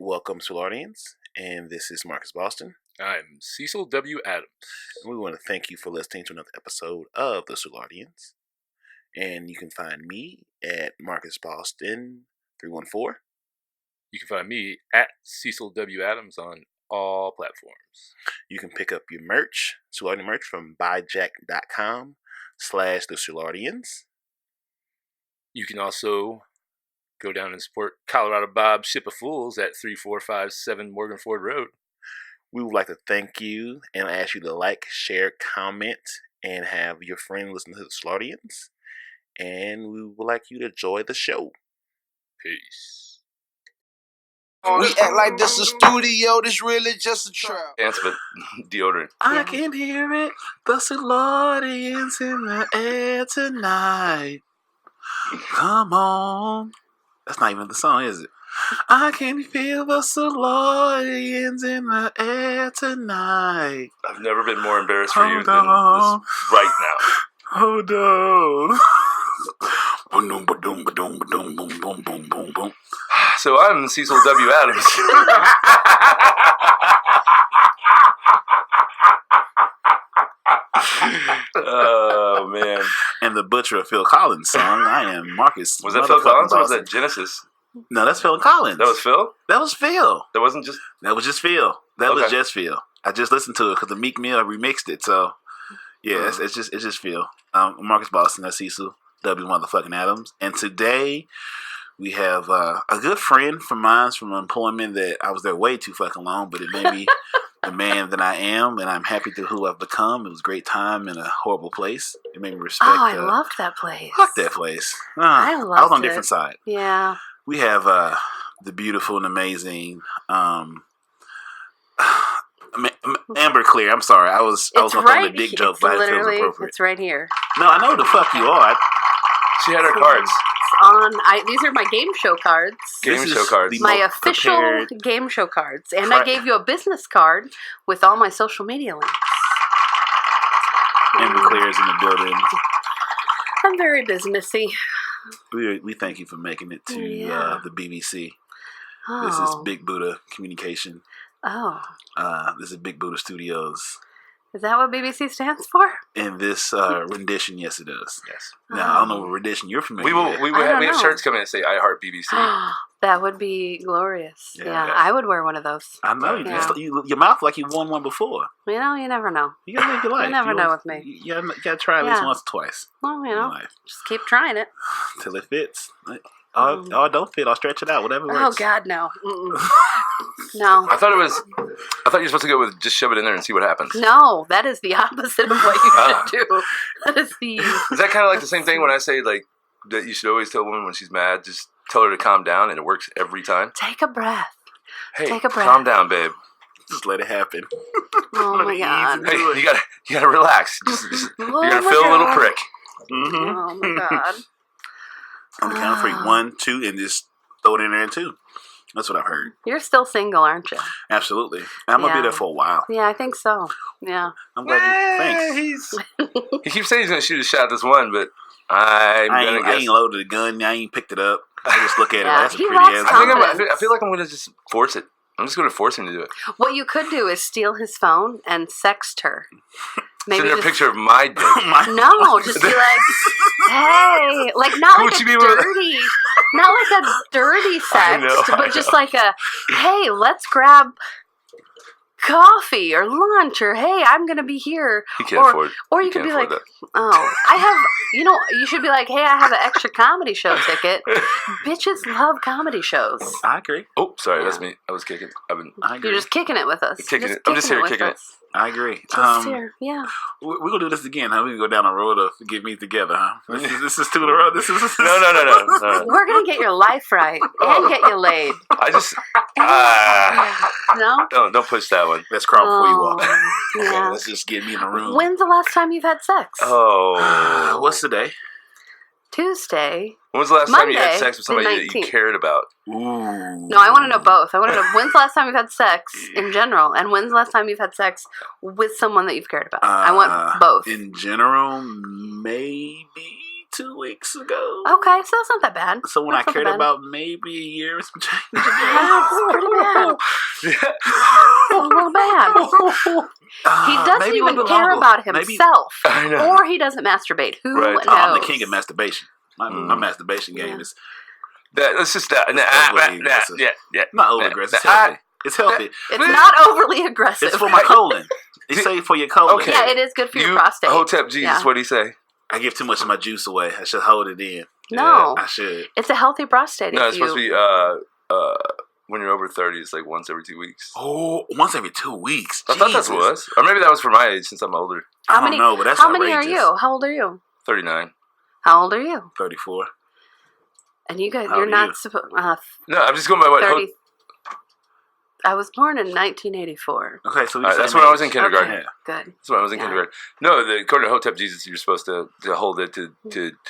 Welcome, Soulardians, and this is Marcus Boston. I'm Cecil W. Adams. And we want to thank you for listening to another episode of the Soulardians. And you can find me at Marcus Boston 314. You can find me at Cecil W. Adams on all platforms. You can pick up your merch, Soulardian merch, from buyjack.com/the Soulardians. You can also go down and support Colorado Bob's Ship of Fools at 3457 Morganford Rd. We would like to thank you and ask you to like, share, comment, and have your friend listen to the Soulardians. And we would like you to enjoy the show. Peace. We act like this a studio, this really just a trap. Dance, but deodorant. I can hear it, the Soulardians in the air tonight. Come on. That's not even the song, is it? I can feel the Soulardians in the air tonight. I've never been more embarrassed for you Hold than on. this right now. Hold on. Ba-doom, ba-doom, ba-doom, ba-doom, boom, boom, boom, boom, boom. So I'm Cecil W. Adams. Oh, man. And the butcher of Phil Collins song, I am Marcus. Was that Phil Collins or was that Genesis? No, that's Phil Collins. That was Phil? That was Phil. That wasn't just... That was just Phil. That was just Phil. I just listened to it because the Meek Mill remixed it. So, yeah, it's just Phil. Marcus Boston, that's Cecil W. motherfucking Adams. And today we have a good friend from mine from employment that I was there way too fucking long, but it made me the man that I am, and I'm happy to who I've become. It was a great time in a horrible place. It made me respect. Oh, I loved that place. Fuck that place. I was on a it. different side. Yeah. We have the beautiful and amazing Amber Klear. I'm sorry. I was going to throw the dick joke, but I feel appropriate. It's right here. No, I know the fuck you are. She had her cards. These are my game show cards. Game show cards. My official game show cards. And I gave you a business card with all my social media links. Amber Klear is in the building. I'm very businessy. We thank you for making it to the BBC. Oh. This is Big Buddha Communication. Oh. This is Big Buddha Studios. Is that what BBC stands for? In this rendition, yes, it does. Yes. Now, I don't know what rendition you're familiar with. We have shirts coming that say I Heart BBC. That would be glorious. Yeah, yes. I would wear one of those. I know. Your mouth like you won one before. You know, you never know. You gotta make your life. You never know with me. You gotta try at least once or twice. Well, you know, just keep trying it. Till it fits. Oh, don't fit. I'll stretch it out. Whatever works. Oh, God, no. No. I thought you were supposed to go with just shove it in there and see what happens. No, that is the opposite of what you should do. That is the... Is that kind of like the same thing when I say, like, that you should always tell a woman when she's mad, just tell her to calm down, and it works every time? Take a breath. Hey, Take a breath. Calm down, babe. Just let it happen. Oh, my God. Hey, you gotta relax. You're gonna feel a little prick. Mm-hmm. Oh, my God. On the count of 3, 1, 2, and just throw it in there in 2. That's what I've heard. You're still single, aren't you? Absolutely. I'm going to be there for a while. Yeah, I think so. Yeah. I'm glad thanks. He keeps saying he's going to shoot a shot at this one, but I ain't loaded the gun. I ain't picked it up. I just look at it. That's a he pretty lacks ass. I feel like I'm going to just force it. I'm just going to force him to do it. What you could do is steal his phone and sext her. Maybe send her a picture of my dick. No, just be like, hey, like not like a dirty, not like a dirty sext, but just like a, hey, let's grab coffee or lunch, or hey, I'm gonna be here. He can't afford. Or you could be like, oh, I have, you should be like, hey, I have an extra comedy show ticket. Bitches love comedy shows. I agree. Oh, sorry, that's me. I was kicking. You're just kicking it with us. I'm just here kicking it. I agree. Just here, yeah. We're going to do this again, huh? We can go down the road of Get Me Together, huh? This is to the road. This is No. We're going to get your life right and get you laid. I just... No? Don't push that one. Let's crawl before you walk. Yeah. Okay, let's just get me in the room. When's the last time you've had sex? Oh. What's the day? Tuesday. When was the last time you had Monday, sex with somebody that you cared about? Ooh. No, I want to know both. I want to know when's the last time you've had sex in general, and when's the last time you've had sex with someone that you've cared about. I want both. In general, maybe 2 weeks ago. Okay, so that's not that bad. So when That's I not cared bad. about maybe a year and some change. That's pretty bad. A little bad. He doesn't maybe a even little bit care longer. about Maybe- himself. I know. Or he doesn't masturbate. Who knows? I'm the king of masturbation. My masturbation game Yeah. is Let's just yeah. not over aggressive. It's healthy. It's healthy. It's not overly aggressive. It's for my colon. They say for your colon. Okay. Yeah, it is good for your prostate. Hotep Jesus, Yeah. what'd he say? I give too much of my juice away. I should hold it in. No. I should. It's a healthy prostate. No, if it's supposed to be when you're over 30, it's like once every 2 weeks. Oh, once every 2 weeks. I thought that was. Or maybe that was for my age since I'm older. I don't know, but that's How outrageous. many are you? How old are you? 39. How old are you? 34. And you guys, How you're old are not you? supposed. No, I'm just going by what. 30. I was born in 1984. Okay, so That's when I was in kindergarten. Okay. Good. That's when I was in Yeah. kindergarten. No, according to Hotep Jesus, you're supposed to hold it to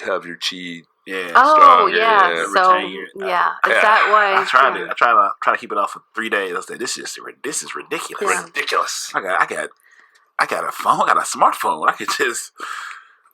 have your chi. Yeah. Oh stronger, yeah. yeah. So Retain your- yeah, is Yeah. that why? I tried it. I try to keep it off for 3 days. I said, this is ridiculous. Yeah. Ridiculous. I got a phone. I got a smartphone. I could just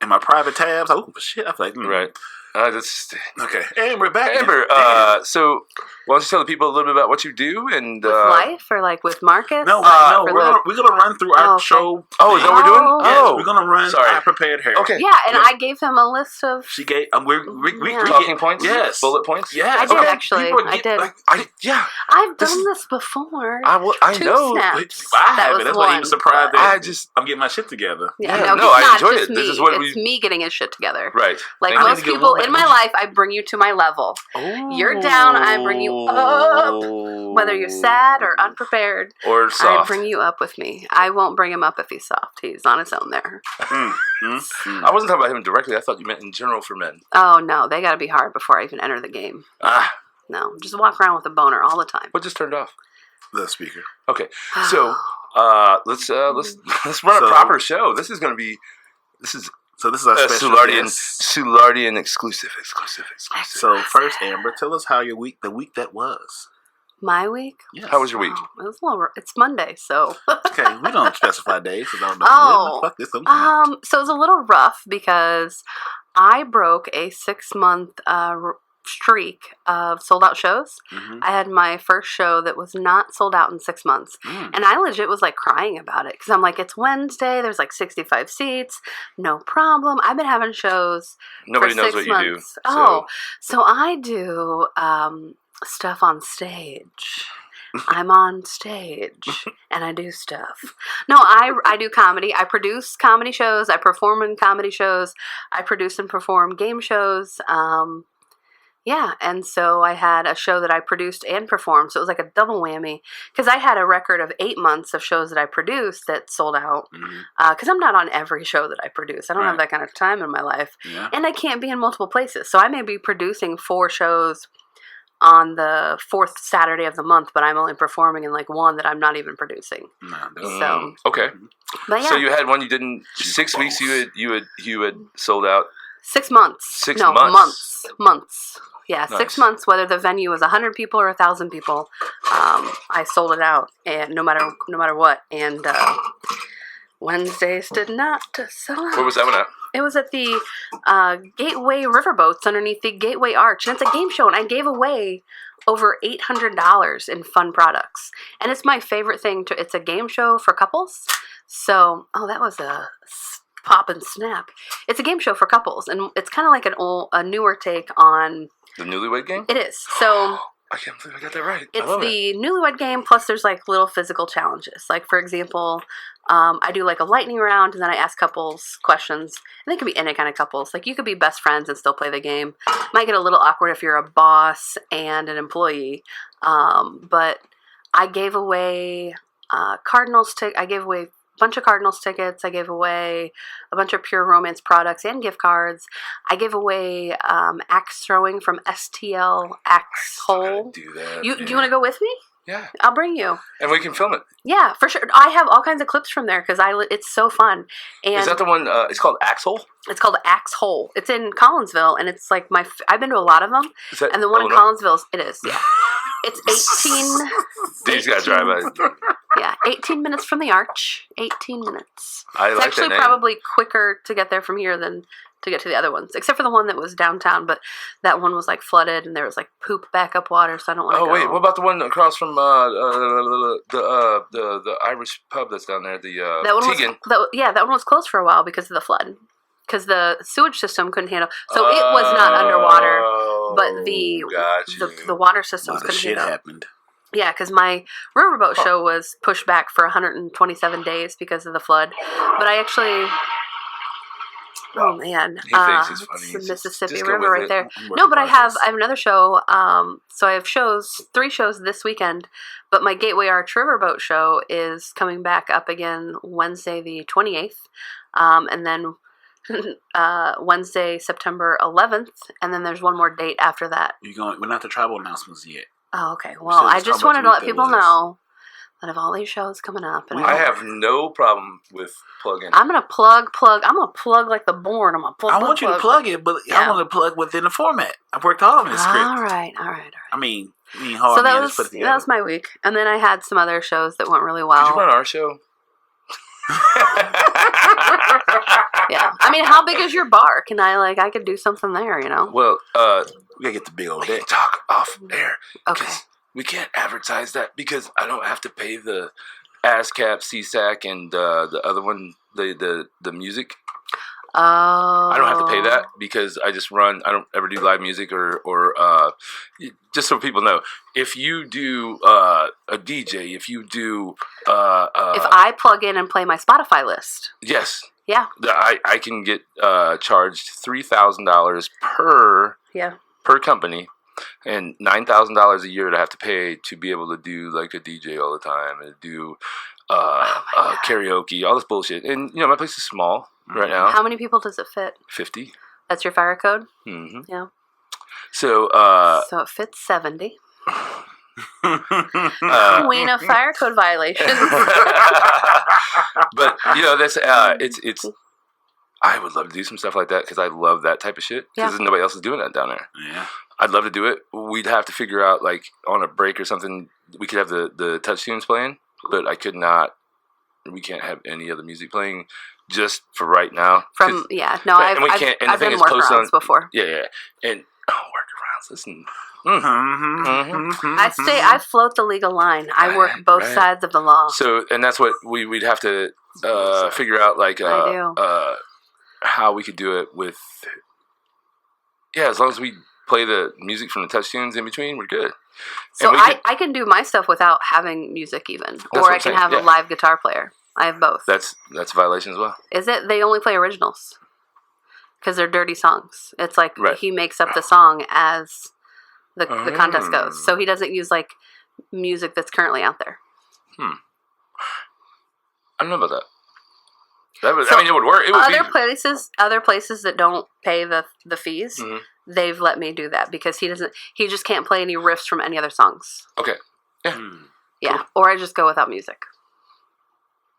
in my private tabs. Oh shit! I feel like Right. That's Okay, and we're back. Amber. Damn. So why don't you tell the people a little bit about what you do and With life or like with Marcus? No, For we're gonna run through our okay. show. Oh, is that what we're doing? Oh. Yes, Oh, we're gonna run. Sorry. I prepared her. Okay. Yeah, and I gave him a list of. She gave. We Yeah. Talking points. Yes. Bullet points. Yes. I did, Okay. actually. People I did. Yeah. I've This done this before. I Two know. snaps. I That have was it. That's why he one. was surprised that I I'm getting my shit together. Yeah, Yeah, no, no, he's I not enjoyed just it. me. This is what it's me getting his shit together. Right. Like Thank you. most people in my life, I bring you to my level. You're down, I bring you up. Whether you're sad or unprepared, or I soft. bring you up with me. I won't bring him up if he's soft. He's on his own there. I wasn't talking about him directly. I thought you meant in general for men. Oh no, they got to be hard before I even enter the game. No, just walk around with a boner all the time. What just turned off? The speaker. Okay, so let's run a proper show. This is So this is our special Soulardian exclusive. So first, Amber, tell us how the week that was. My week? Yes. How was your week? Oh, it was a little. It's Monday, so. Okay, we don't specify days because I don't know. Oh, Fuck this. so it was a little rough because I broke a 6-month streak of sold out shows. Mm-hmm. I had my first show that was not sold out in 6 months. And I legit was like crying about it because I'm like, it's Wednesday. There's like 65 seats. No problem. I've been having shows. Nobody for knows 6 what you do. months. Oh, so I do stuff on stage. I'm on stage and I do stuff. No, I do comedy. I produce comedy shows. I perform in comedy shows. I produce and perform game shows. Yeah, and so I had a show that I produced and performed, so it was like a double whammy, because I had a record of 8 months of shows that I produced that sold out, because I'm not on every show that I produce. I don't have that kind of time in my life, and I can't be in multiple places, so I may be producing 4 shows on the 4th Saturday of the month, but I'm only performing in like one that I'm not even producing. So okay, but yeah. So you had one you did in 6 weeks. You had sold out 6 months. 6 no, months. Months. Yeah, Nice. 6 months. Whether the venue was 100 people or 1,000 people, I sold it out, and no matter what. And Wednesdays did not sell out. Where was that one at? It was at the Gateway Riverboats underneath the Gateway Arch, and it's a game show. And I gave away over $800 in fun products, and it's my favorite thing. It's a game show for couples. So, that was a pop and snap. It's a game show for couples, and it's kind of like a newer take on The Newlywed Game? It is. So I can't believe I got that right. it's the Newlywed Game, plus there's like little physical challenges. Like, for example, I do like a lightning round, and then I ask couples questions. And they can be any kind of couples. Like, you could be best friends and still play the game. Might get a little awkward if you're a boss and an employee. But I gave away I gave away bunch of Cardinals tickets. I gave away a bunch of Pure Romance products and gift cards. I gave away axe throwing from STL Axe Hole. Do that. Do you want to go with me? Yeah. I'll bring you. And we can film it. Yeah, for sure. I have all kinds of clips from there because it's so fun. And is that the one? It's called Axel. It's called Axe Hole. It's in Collinsville, and it's like I've been to a lot of them. Is that and the one in Collinsville, it is. Yeah. It's 18. These guys drive by. Yeah, 18 minutes from the Arch. 18 minutes. I It's like actually that name. probably quicker to get there from here than to get to the other ones, except for the one that was downtown. But that one was like flooded, and there was like poop backup water, so I don't want to go. Oh wait, what about the one across from the Irish pub that's down there? That one Tegan. that one was closed for a while because of the flood. Because the sewage system couldn't handle, so it was not underwater, but the water systems couldn't handle. Shit happened. Yeah, because my riverboat show was pushed back for 127 days because of the flood. But I actually, oh man, He thinks he's funny. it's the Mississippi Just go River with right it. there. No, but I have another show. So I have 3 shows this weekend. But my Gateway Arch Riverboat show is coming back up again Wednesday the 28th, and then Wednesday, September 11th, and then there's one more date after that. We're not the travel announcements yet. Oh, okay. Well, I just wanted to let people know that of all these shows coming up, and I have no problem with plugging. I'm gonna plug. I'm gonna plug like the Bourne. I'm gonna plug. I want you to plug it, but I want to plug within the format. I've worked all on this script. All right. I mean, hard. So that was my week, and then I had some other shows that went really well. Did you run our show? Yeah, I mean, how big is your bar? I could do something there, you know? Well, we gotta get the big old we deck. can talk off air. Okay. We can't advertise that because I don't have to pay the ASCAP, CSAC, and the other one, the music. Oh. I don't have to pay that because I just run. I don't ever do live music or just so people know. If you do a DJ, if you do if I plug in and play my Spotify list. Yes. Yeah. I can get charged $3,000 per company, and $9,000 a year to have to pay to be able to do like a DJ all the time and do karaoke, all this bullshit. And my place is small right now. How many people does it fit? 50. That's your fire code? Mm-hmm. Yeah. So it fits 70. Queen of fire code violations. But that's it's. I would love to do some stuff like that because I love that type of shit. Because nobody else is doing that down there. Yeah, I'd love to do it. We'd have to figure out like on a break or something. We could have the touch tunes playing, but I could not. We can't have any other music playing just for right now. I've done workarounds before. Yeah, and workarounds. Listen. I float the legal line. I work both sides of the law. So, and that's what we'd have to figure out, like how we could do it with. Yeah, as long as we play the music from the touch tunes in between, we're good. So I can do my stuff without having music even, or I can have a live guitar player. I have both. That's a violation as well. Is it? They only play originals because they're dirty songs. It's like he makes up the song as the contest goes. So he doesn't use like music that's currently out there. I don't know about that. I mean, it would work. It would other places that don't pay the fees, they've let me do that because he just can't play any riffs from any other songs. Okay. Yeah. Yeah. Cool. Or I just go without music.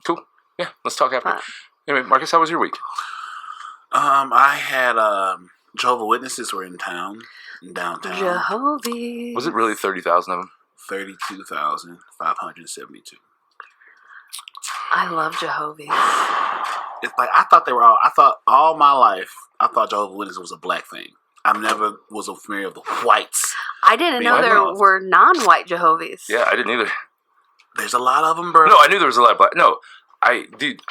Cool. Yeah. Let's talk after. Anyway, Marcus, how was your week? I had Jehovah's Witnesses were in downtown. Jehovah's. Was it really 30,000 of them? 32,572. I love Jehovah's. It's like I thought all my life Jehovah's Witnesses was a black thing. I never was familiar with the whites. I didn't know there were non-white Jehovah's. Yeah, I didn't either. There's a lot of them, bro. No, I knew there was a lot of black. No, I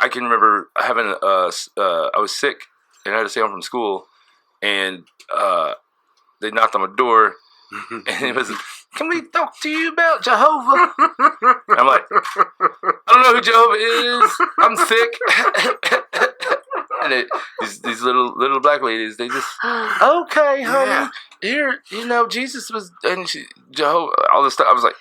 can remember having I was sick and I had to stay home from school, and they knocked on my door, and it was, "Can we talk to you about Jehovah?" I'm like, "I don't know who Jehovah is. I'm sick." And these little black ladies, they just, "Okay, honey, here, Jesus was," and Jehovah, all this stuff. I was like,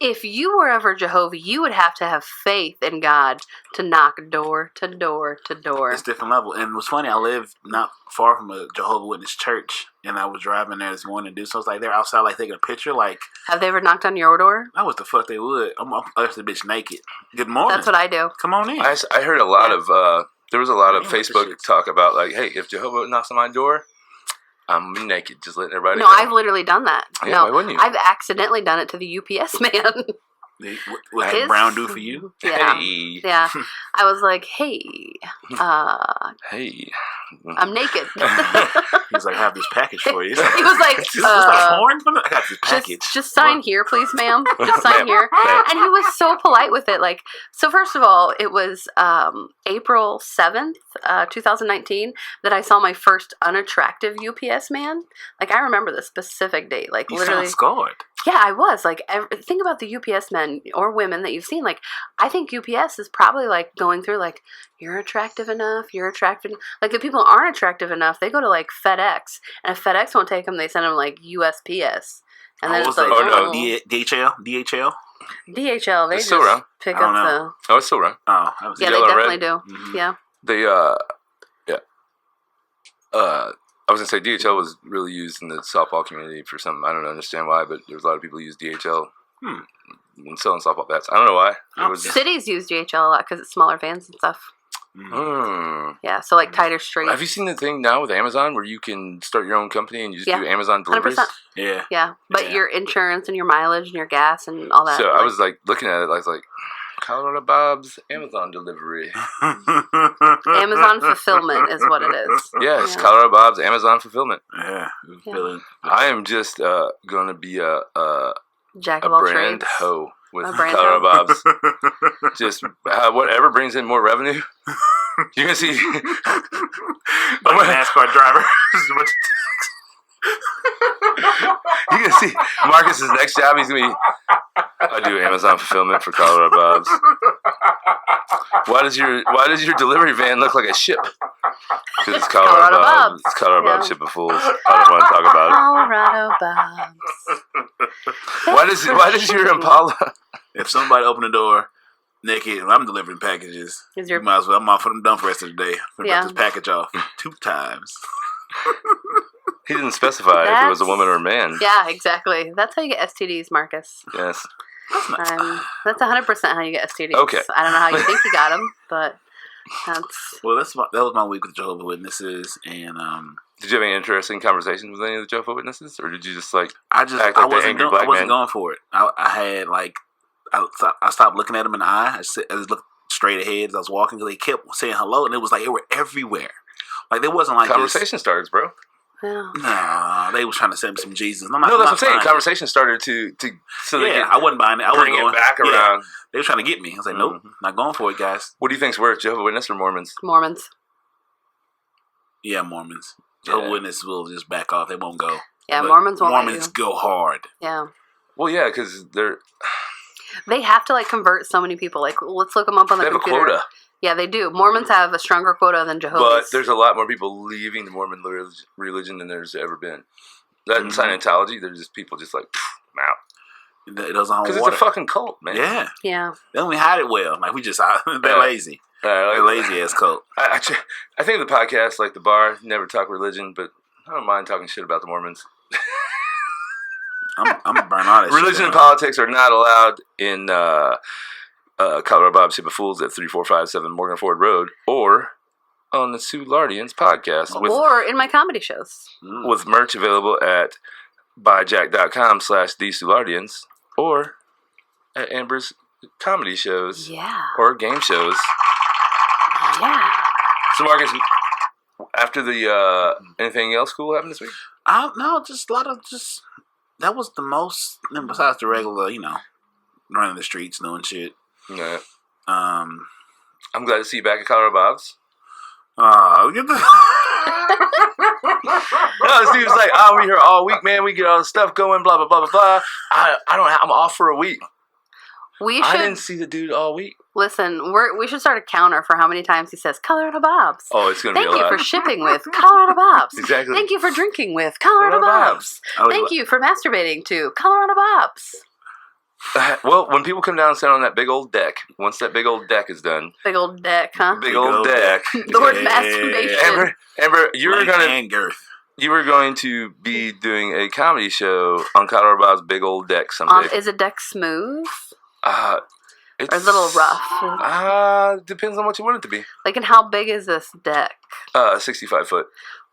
if you were ever Jehovah, you would have to have faith in God to knock door to door to door. It's different level. And what's funny, I live not far from a Jehovah's Witness church, and I was driving there this morning, dude. So it's like they're outside, like taking a picture. Like, have they ever knocked on your door? I what the fuck they would. I'm actually bitch naked. Good morning. That's what I do. Come on in. I heard a lot of there was a lot of Facebook talk about like, hey, if Jehovah knocks on my door, I'm naked, just letting everybody know. I've literally done that. Yeah, why wouldn't you? I've accidentally done it to the UPS man. What can Brown do for you? Yeah. Hey. Yeah. I was like, hey, Hey. I'm naked. He's like, I have this package for you. He was like, This is like porn? I got this package. Just sign here, please, ma'am. Just sign here. And he was so polite with it. Like, so first of all, it was April 7th, 2019, that I saw my first unattractive UPS man. Like, I remember the specific date. Like, You literally. sound scarred. Yeah, I was. Like, think about the UPS men or women that you've seen. Like, I think UPS is probably, like, going through, like, you're attractive enough, you're attractive. Like, if people aren't attractive enough, they go to, like, FedEx. And if FedEx won't take them, they send them, like, USPS. And then it's like, DHL? DHL, they It's just still around. pick I don't up know. Oh, it's still around. Oh, I was the... Yeah, they Yellow, definitely red. do. Mhm. Yeah. They, I was going to say DHL was really used in the softball community for something. I don't understand why, but there's a lot of people who use DHL when selling softball bats. I don't know why. It was just, Cities use DHL a lot because it's smaller vans and stuff. Yeah, so, like, tighter streets. Have you seen the thing now with Amazon where you can start your own company and you just do Amazon deliveries? 100%. Yeah. Yeah, but your insurance and your mileage and your gas and all that. So I was like looking at it, I was like, Colorado Bob's Amazon delivery. Amazon fulfillment is what it is. Yes, Yeah. Colorado Bob's Amazon fulfillment. Yeah. Feeling. I am just going to be a Jack of all brand trades. hoe with A brand Colorado hoe. Bob's. Just whatever brings in more revenue. You're going to see. Like a NASCAR driver. You're going to see Marcus's next job. He's going to be, I do Amazon fulfillment for Colorado Bob's. Why does your delivery van look like a ship? Because it's Colorado Bob's. It's Colorado Bob's ship of fools. I don't want to talk about Colorado Bob's. Why does your Impala? If somebody open the door naked and I'm delivering packages, you might as well. I'm off for them done for the rest of the day. I'm drop this package off 2 times. He didn't specify if it was a woman or a man. Yeah, exactly. That's how you get STDs, Marcus. Yes. That's 100% how you get STDs. Okay. I don't know how you think you got them, but that's... Well, that was my week with Jehovah's Witnesses, and Did you have any interesting conversations with any of the Jehovah's Witnesses, or did you just like I wasn't man? going for it. I had like I stopped looking at them in the eye. I just looked straight ahead as I was walking because they kept saying hello, and it was like they were everywhere. Like they wasn't like conversation starters, bro. Yeah. Nah, they was trying to send me some Jesus. No, that's what I'm saying. Conversation started so they could I wasn't buying it. I bring wasn't it back around. They were trying to get me. I was like, nope, not going for it, guys. What do you think's worse, Jehovah's Witnesses or Mormons? Mormons. Yeah, Mormons. Jehovah's Witnesses will just back off. They won't go. Yeah, But Mormons won't. Mormons go hard. Yeah. Well, yeah, because They have to like convert so many people. Like, let's look them up on the computer. They have a quota. Yeah, they do. Mormons have a stronger quota than Jehovah's. But there's a lot more people leaving the Mormon religion than there's ever been. That in Scientology, there's just people just like, I'm out. It doesn't hold Because water. it's a fucking cult, man. Yeah. They don't even hide it well. Like, we just, they're lazy. They're lazy ass cult. I think the podcast, like the bar, never talk religion, but I don't mind talking shit about the Mormons. I'm going to burn all that shit. Religion and politics are not allowed in Colorado Bob's Ship of Fools at 3457 Morganford Rd or on the Soulardians podcast. Or in my comedy shows. With merch available at buyjack.com/thesoulardians or at Amber's comedy shows. Yeah. Or game shows. Yeah. So Marcus, after the anything else cool happened this week? No, just a lot of that was the most, besides the regular, running the streets, doing shit. Yeah. I'm glad to see you back at Colorado Bob's. Get the... No, Steve was like, we're here all week, man. We get all the stuff going, blah, blah, blah, blah, blah. I'm off for a week. I didn't see the dude all week. Listen, we should start a counter for how many times he says Colorado Bob's. Oh, it's going to be a lot. Thank you for shipping with Colorado Bob's. Exactly. Thank you for drinking with Colorado Bob's. Thank you for masturbating to Colorado Bob's. Well, when people come down and sit on that big old deck, once that big old deck is done. Big old deck, huh? Big old deck. The word masturbation. Amber, you were going to be doing a comedy show on Colorado Bob's big old deck someday. Is a deck smooth? It's or a little rough? Depends on what you want it to be. Like, and how big is this deck? 65 foot.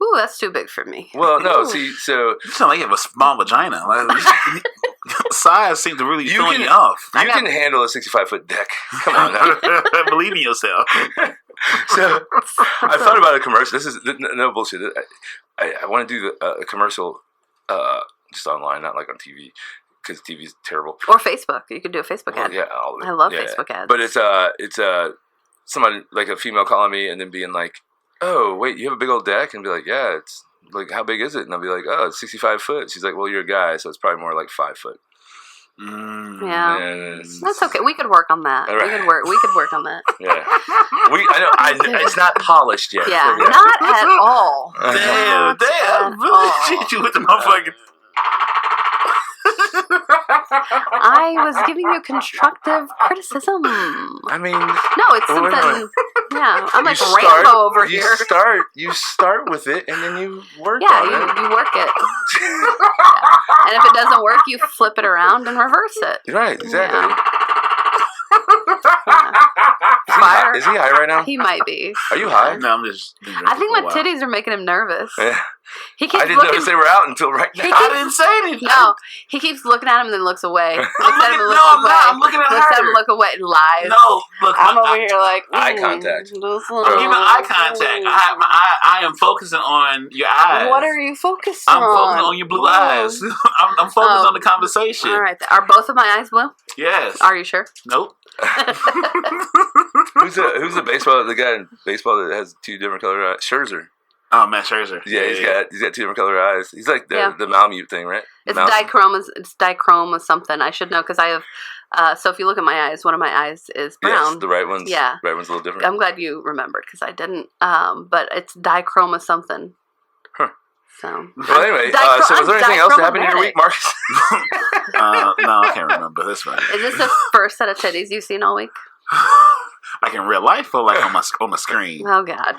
Ooh, that's too big for me. Well, no, see, so... You sound like you have a small vagina. size seems to really throw you off. You can handle a 65-foot deck. Come on now. Believe in yourself. So I thought about a commercial. This is no bullshit. I want to do a commercial just online, not like on TV, because TV is terrible. Or Facebook. You could do a Facebook ad. Yeah, all of it. I love Facebook ads. But it's somebody like a female calling me and then being like, "Oh, wait, you have a big old deck?" And be like, "Yeah, it's like, how big is it?" And I'll be like, "Oh, it's 65 foot." She's like, "Well, you're a guy, so it's probably more like 5 foot." Yeah, that's okay. We could work on that. Right. We could work on that. Yeah, I know it's not polished yet. Yeah, not at all. Damn, shit you with the motherfucking. I was giving you constructive criticism. I mean, no, it's something. Yeah, I'm like Rambo over here. You start with it, and then you work. Yeah, you work it. Yeah. And if it doesn't work, you flip it around and reverse it. Right, exactly. Yeah. Is he high right now? He might be. Are you high? No, I'm just. I think my titties are making him nervous. Yeah. He keeps I didn't notice they were out until right now. I didn't say anything. No, he keeps looking at him and then looks away. I'm looking at her. Looks at him, look away, and lies. No, look. I'm over here like eye contact. I'm giving eye contact. I am focusing on your eyes. What are you focused on? I'm focusing on your blue eyes. I'm focused on the conversation. All right. Are both of my eyes blue? Yes. Are you sure? Nope. Who's the baseball? The guy in baseball that has two different color eyes? Scherzer. Oh, Matt Scherzer. Yeah, he's got two different color eyes. He's like the Malamute thing, right? It's dichrome. It's dichrome with something. I should know because I have. So if you look at my eyes, one of my eyes is brown. Yes, the right one's. Yeah, right one's a little different. I'm glad you remembered because I didn't. But it's dichrome with something. Huh. So. Well, anyway. So was there anything else that happened in your week, Marcus? No, I can't remember. That's right. Is this the first set of titties you've seen all week? Like in real life or like on my screen? Oh God.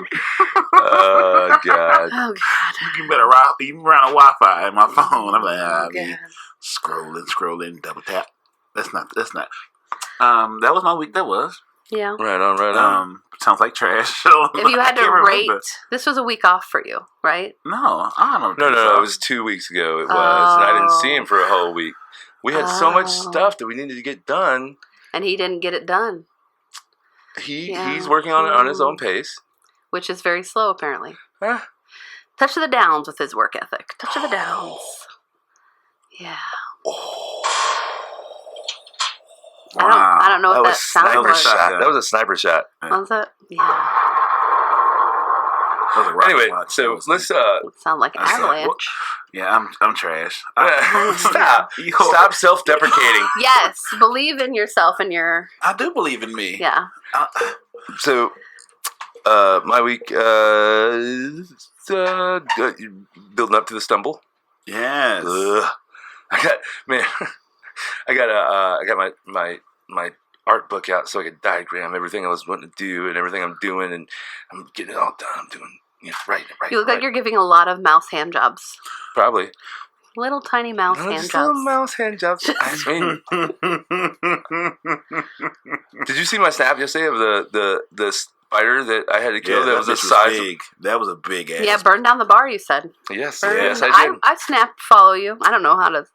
Oh God. Oh God. You better run a Wi-Fi in my phone. I'm like, scrolling, double tap. That's not. That was my week. That was. Yeah. Right on. Sounds like trash. If you had to rate, this was a week off for you, right? No, I don't know. No. It was 2 weeks ago. It was, and I didn't see him for a whole week. We had so much stuff that we needed to get done, and he didn't get it done. He's working on it on his own pace, which is very slow, apparently. Touch of the Downs with his work ethic. Touch of the Downs. Yeah. Wow. I don't know what that sounds like. That was a sniper shot. Was it? Yeah. Anyway, so let's sound like an avalanche. Yeah, I'm trash. Stop self-deprecating. Yes, believe in yourself and your. I do believe in me. Yeah. So, my week, building up to the stumble. Yes. I got my art book out so I could diagram everything I was wanting to do and everything I'm doing, and I'm getting it all done. I'm doing, right. You look like you're giving a lot of mouse hand jobs. Probably. Little tiny mouse hand jobs. Little mouse hand jobs. I mean, did you see my snap yesterday of the spider that I had to kill? That was the size. That was a big ass. Yeah, burn down the bar. You said. Yes, I did. I snapped follow you. I don't know how to.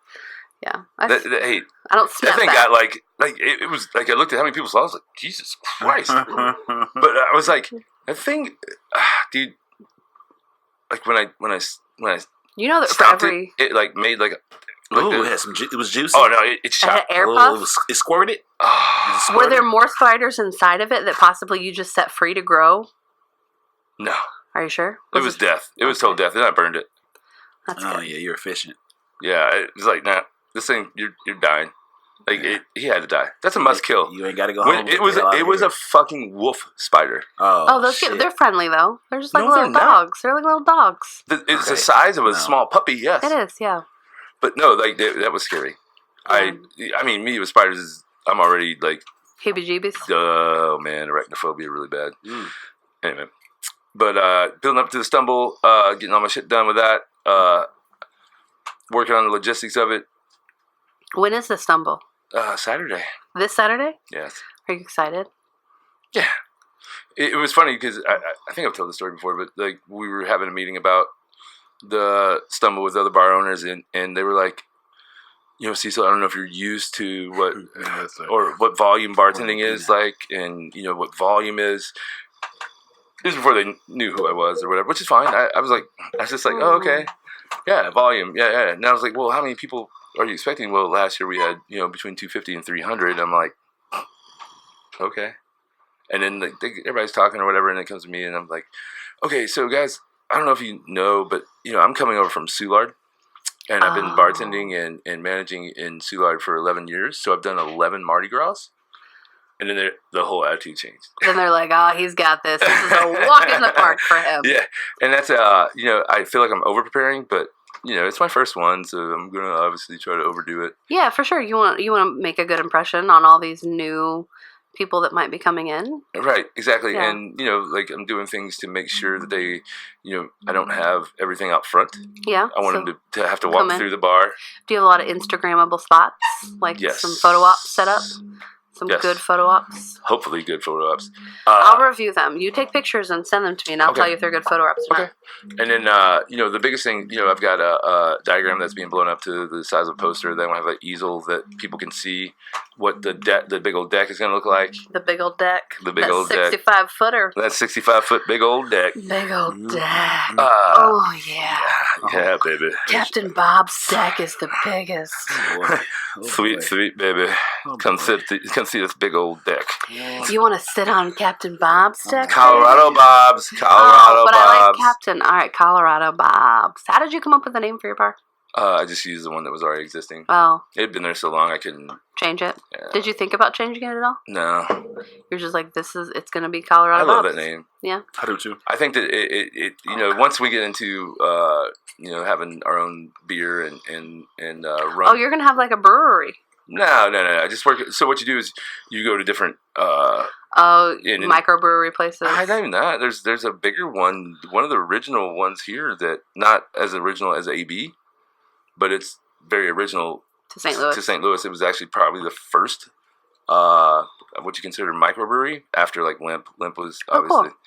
Yeah. Hey, I don't snap that thing back. got like it was like I looked at how many people saw it. I was like, Jesus Christ. But I was like, that thing, dude. Like when I you know that stopped for every it like made like it was juicy. Oh no, it shot. Air puff? It squirted. Were there more spiders inside of it that possibly you just set free to grow? No. Are you sure? It was death. It was total death. And I burned it. That's good. Yeah, you're efficient. Yeah, it was like, nah, this thing, you're dying. Like he had to die. That's a must kill. You ain't got to go home. It was a fucking wolf spider. Oh, those kids, they're friendly though. They're just like little dogs. They're like little dogs. It's the size of a small puppy. Yes, it is. Yeah. But no, like that was scary. I mean, me with spiders I'm already like heebie-jeebies. Oh man, arachnophobia really bad. Anyway, but building up to the stumble, getting all my shit done with that. Working on the logistics of it. When is the stumble? Saturday. This Saturday? Yes. Are you excited? Yeah. It was funny because I think I've told the story before, but like we were having a meeting about the stumble with other bar owners, and they were like, Cecil, I don't know if you're used to what volume bartending is like, and what volume is. This is before they knew who I was or whatever, which is fine. I was just like, oh, okay, yeah, volume, yeah. And I was like, well, how many people are you expecting? Well, last year we had between 250 and 300. I'm like, okay. And then everybody's talking or whatever, and it comes to me, and I'm like, okay, so guys, I don't know if you know, but I'm coming over from Soulard, and I've been bartending and managing in Soulard for 11 years. So I've done 11 Mardi Gras, and then the whole attitude changed. Then they're like, oh, he's got this. This is a walk in the park for him. Yeah, and that's I feel like I'm over preparing, but it's my first one, so I'm gonna obviously try to overdo it. Yeah, for sure. You want to make a good impression on all these new people that might be coming in. Right, exactly. Yeah. And I'm doing things to make sure that they I don't have everything out front. Yeah. I want them to have to walk through the bar. Do you have a lot of Instagrammable spots? Like some photo ops set up? Some good photo ops? Hopefully good photo ops. I'll review them. You take pictures and send them to me, and I'll tell you if they're good photo ops or not. And then, the biggest thing, I've got a diagram that's being blown up to the size of a poster. Then I have an easel that people can see what the big old deck is going to look like. The big old deck. The big old deck. 65-footer. That 65-foot big old deck. Big old deck. Oh, yeah. Yeah, baby. Captain Bob's deck is the biggest. Sweet, baby. Come see this big old deck. You want to sit on Captain Bob's deck? Colorado Bob's. But I like Captain. All right, Colorado Bob's. How did you come up with the name for your bar? I just used the one that was already existing. Oh. It had been there so long I couldn't change it. Yeah. Did you think about changing it at all? No. You're just like, it's going to be Colorado Bob's. I love that name. Yeah. I do too. I think that it once we get into having our own beer and rum. Oh, you're going to have like a brewery. No. I just work. So what you do is you go to different. Microbrewery places. Not even that. There's a bigger one. One of the original ones here that not as original as AB, but it's very original to St. Louis. To St. Louis, it was actually probably the first what you consider microbrewery after like Limp. Limp was obviously. Cool.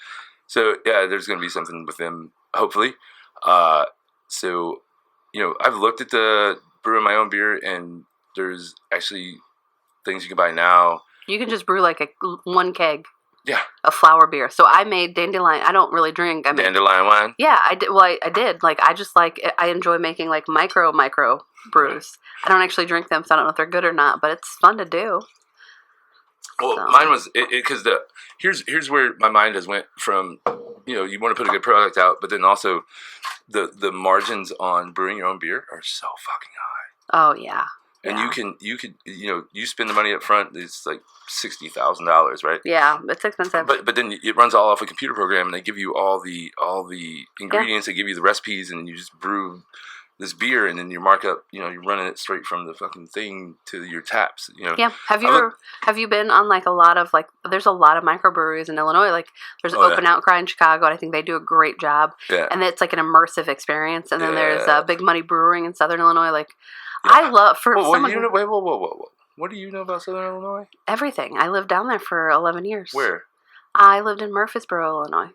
So yeah, there's going to be something with them hopefully. So I've looked at the brewing my own beer, and there's actually things you can buy now. You can just brew like one keg. Yeah. Of flower beer. So I made dandelion. I don't really drink. I made dandelion wine? Yeah, I did. Well, I did. Like, I enjoy making like micro brews. I don't actually drink them, so I don't know if they're good or not, but it's fun to do. Well, mine was, because here's where my mind has went from, you want to put a good product out, but then also the margins on brewing your own beer are so fucking high. Oh, yeah. And you could you spend the money up front. It's like $60,000, right? Yeah, it's expensive. But then it runs all off a computer program, and they give you all the ingredients. They give you the recipes, and you just brew this beer, and then you mark up. You're running it straight from the fucking thing to your taps. Yeah. Have you been on like a lot of like? There's a lot of microbreweries in Illinois. Like there's Open Outcry in Chicago, and I think they do a great job. Yeah. And it's like an immersive experience. And then there's Big Money Brewing in Southern Illinois. Like. Yeah. I love whoa. What do you know about Southern Illinois? Everything. I lived down there for 11 years. Where? I lived in Murfreesboro, Illinois.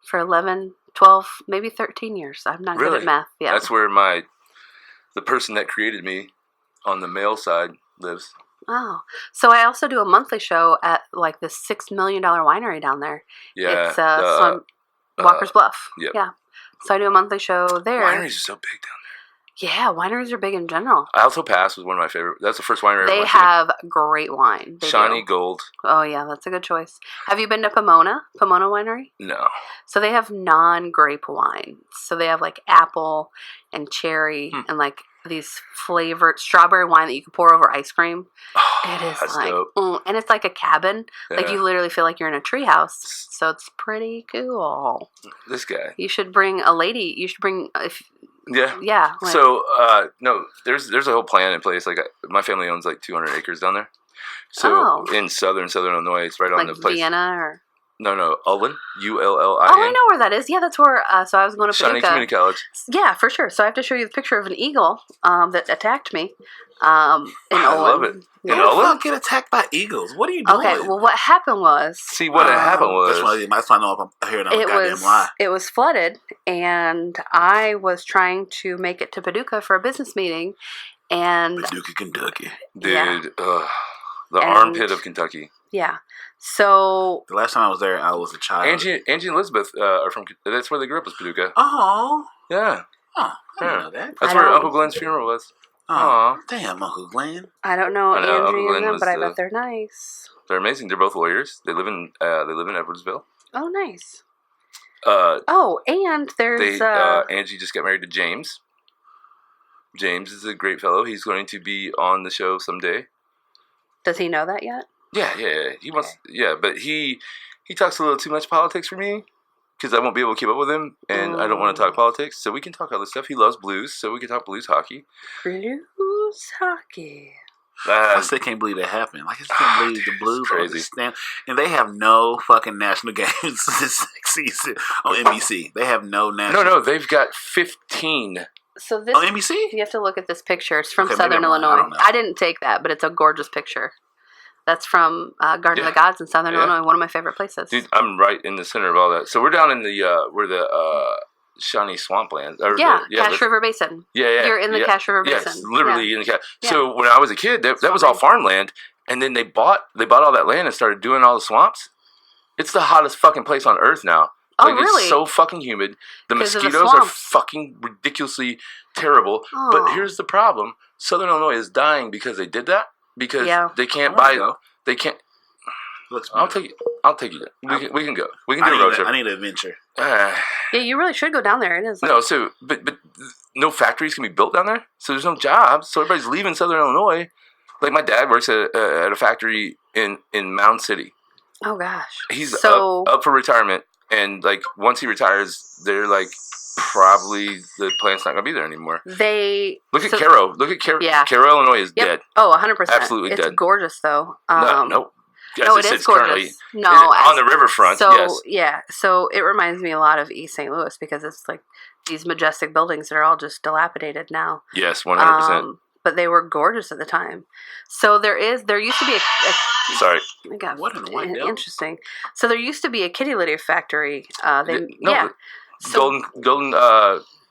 For 11, 12, maybe 13 years. I'm not good at math. Yeah. That's where the person that created me on the male side lives. Oh. So I also do a monthly show at like the $6 million winery down there. Yeah. It's Walker's Bluff. Yep. Yeah. So I do a monthly show there. Wineries are so big down there. Yeah, wineries are big in general. Alto Pass was one of my favorite. That's the first winery I They have great wine. Shiny Gold. Oh, yeah, that's a good choice. Have you been to Pomona Winery? No. So they have non-grape wines. So they have like apple and cherry and like these flavored strawberry wine that you can pour over ice cream. Oh, it is that's like, dope. And it's like a cabin. Yeah. Like you literally feel like you're in a treehouse. So it's pretty cool. This guy. You should bring a lady. You should bring Yeah. Like, so no, there's a whole plan in place. Like my family owns like 200 acres down there. So in southern Illinois, it's right on the place. Vienna or No, Ullin. Ullin. Oh, I know where that is. Yeah, that's where. So I was going to Shawnee Paducah. Community College. Yeah, for sure. So I have to show you the picture of an eagle that attacked me. In I Olin. love it. Yeah. In How the Olin? fuck get attacked by eagles? What are you doing? Okay, well, what happened was See, what happened was... That's why I know I'm hearing a goddamn lie. it was flooded, and I was trying to make it to Paducah for a business meeting, and Paducah, Kentucky. Dude, Yeah. The armpit of Kentucky. yeah. So The last time I was there, I was a child. Angie and Elizabeth are from... That's where they grew up, was Paducah. Oh. Yeah. Oh, I didn't know that. That's I where don't- Uncle Glenn's funeral was. Oh, Aw. damn, Uncle Glenn. I don't know I know, Uncle Angie Glenn and them, was but I the- bet they're nice. They're amazing. They're both lawyers. They live in Edwardsville. Oh, nice. Uh, Oh, and there's Angie just got married to James. James is a great fellow. He's going to be on the show someday. does he know that yet? Yeah. He wants. Yeah, but he talks a little too much politics for me because I won't be able to keep up with him, and I don't want to talk politics. So we can talk other stuff. He loves blues, so we can talk blues hockey. Blues hockey. I still can't believe it happened. Like, I just can't believe the Blues it's are crazy. just stand. And they have no fucking national games this season on NBC. They have no national. No, they've got 15. So this On NBC? you have to look at this picture. It's from Okay, maybe Southern I'm lying. I Illinois. don't know. I didn't take that, but it's a gorgeous picture. That's from Garden of the Gods in Southern Yeah. Illinois, one of my favorite places. Dude, I'm right in the center of all that. So we're down in the Shawnee Swampland. Or yeah, the, Cache River Basin. Yeah. You're in the Cache River Yes, Basin. literally in the Cache. Yeah. So when I was a kid, that was all farmland, and then they bought all that land and started doing all the swamps. It's the hottest fucking place on earth now. Oh, Like, really? It's so fucking humid. The 'Cause of the mosquitoes are swamps. fucking ridiculously terrible. Oh. But here's the problem: Southern Illinois is dying because they did that. Because they can't I wanna buy. go. They can't. Looks I'll beautiful. take you. I'll take you. We can go. We can do a road trip. I need an adventure. Yeah, you really should go down there. It is. No, so but no factories can be built down there, so there's no jobs. So everybody's leaving Southern Illinois. Like my dad works at a factory in Mound City. Oh gosh. He's so up for retirement, and like once he retires, they're like probably the plant's not gonna be there anymore. they Look at Cairo. Look at Cairo. Yeah. Cairo, Illinois is dead. Oh, 100%. Absolutely it's dead. gorgeous though. No. No, it is gorgeous. No, on the riverfront. So yes. yeah, so it reminds me a lot of East St. Louis because it's like these majestic buildings that are all just dilapidated now. Yes, 100%. But they were gorgeous at the time. So there used to be a Sorry. oh my God, What in the white devil? interesting. So there used to be a kitty litter factory. No, So, Golden.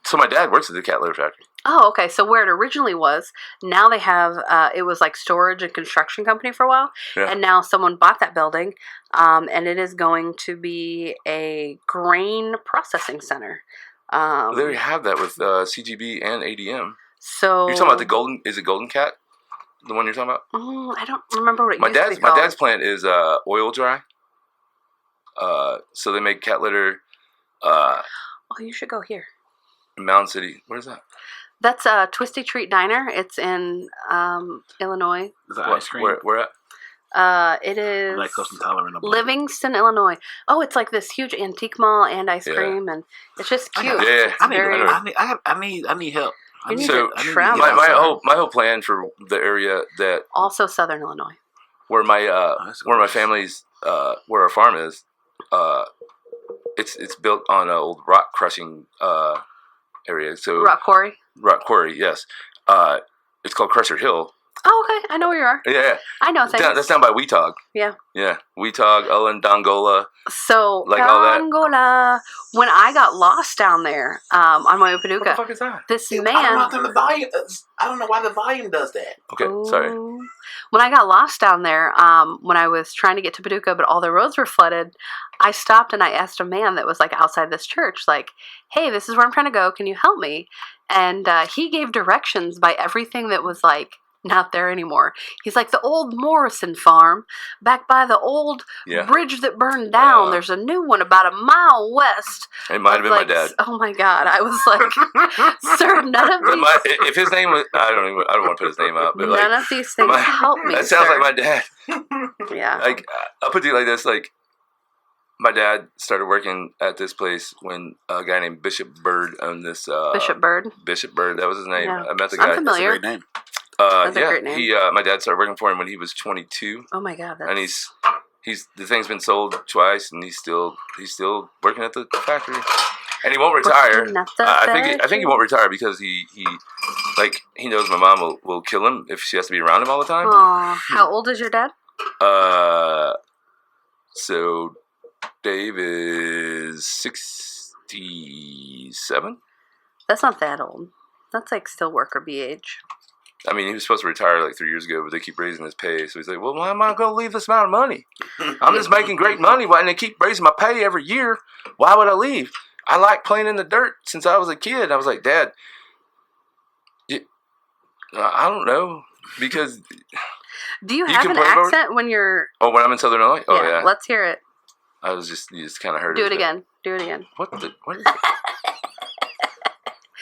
So my dad works at the cat litter factory. oh, okay. So where it originally was, now they have, it was like storage and construction company for a while. Yeah. And now someone bought that building, and it is going to be a grain processing center. They already have that with CGB and ADM. So You're talking about the Golden? Is it Golden Cat? The one you're talking about? I don't remember what it My used to dad's be called. my dad's plant is oil dry. So they make cat litter. Oh, you should go here. In Mound City. Where's that? That's a Twisty Treat Diner. It's in Illinois. Is that ice cream? Where at? It is I'm lactose intolerant. Livingston, Illinois. Oh, it's like this huge antique mall and ice Yeah. cream, and it's just I cute. got- Yeah. I need help. You need So, to travel. My whole plan for the area that Also, Southern Illinois. where my that's where my gorgeous. family's where our farm is, it's built on an old rock crushing area. So Rock Quarry. rock quarry, yes. It's called Crusher Hill. Oh, okay. I know where you are. Yeah, I know things. that's down by Weetog. Yeah. Yeah, Weetog, Ullen, Dongola. So, Like all that. Angola. When I got lost down there on my way to What the Paducah, fuck is that? this I don't man. know I don't know why the volume does that. Okay, sorry. Ooh. When I got lost down there, when I was trying to get to Paducah, but all the roads were flooded, I stopped and I asked a man that was like outside this church, like, "Hey, this is where I'm trying to go. Can you help me?" And he gave directions by everything that was like not there anymore. He's like, the old Morrison farm back by the old Yeah. bridge that burned down. Yeah. There's a new one about a mile west. It might have been Like, my dad. Oh my God. I was like, sir, none of these, If his name was, I don't want to put his name out, but none like, of these things help me. that sounds sir. like my dad. Yeah. Like, I'll put it like this: like, my dad started working at this place when a guy named Bishop Bird owned this. Bishop Bird. Bishop Bird, that was his name. Yeah. I met the I'm guy. familiar. That's a great name. That's a Yeah, great name. he. My dad started working for him when he was 22, Oh my God. That's, and he's the thing's been sold twice, and he's still working at the factory, and he won't retire. I think he won't retire because he knows my mom will kill him if she has to be around him all the time. Aww. How old is your dad? So Dave is 67. That's not that old. That's like still worker bee age. I mean, he was supposed to retire like 3 years ago, but they keep raising his pay. So he's like, well, why am I going to leave this amount of money? I'm just making great money. Why they keep raising my pay every year? Why would I leave? I like playing in the dirt since I was a kid. I was like, Dad, I don't know. Because... Do you have an accent when you're... Oh, when I'm in Southern Illinois? Oh, yeah. Let's hear it. You just kind of heard it. Do it again. Do it again. What is it?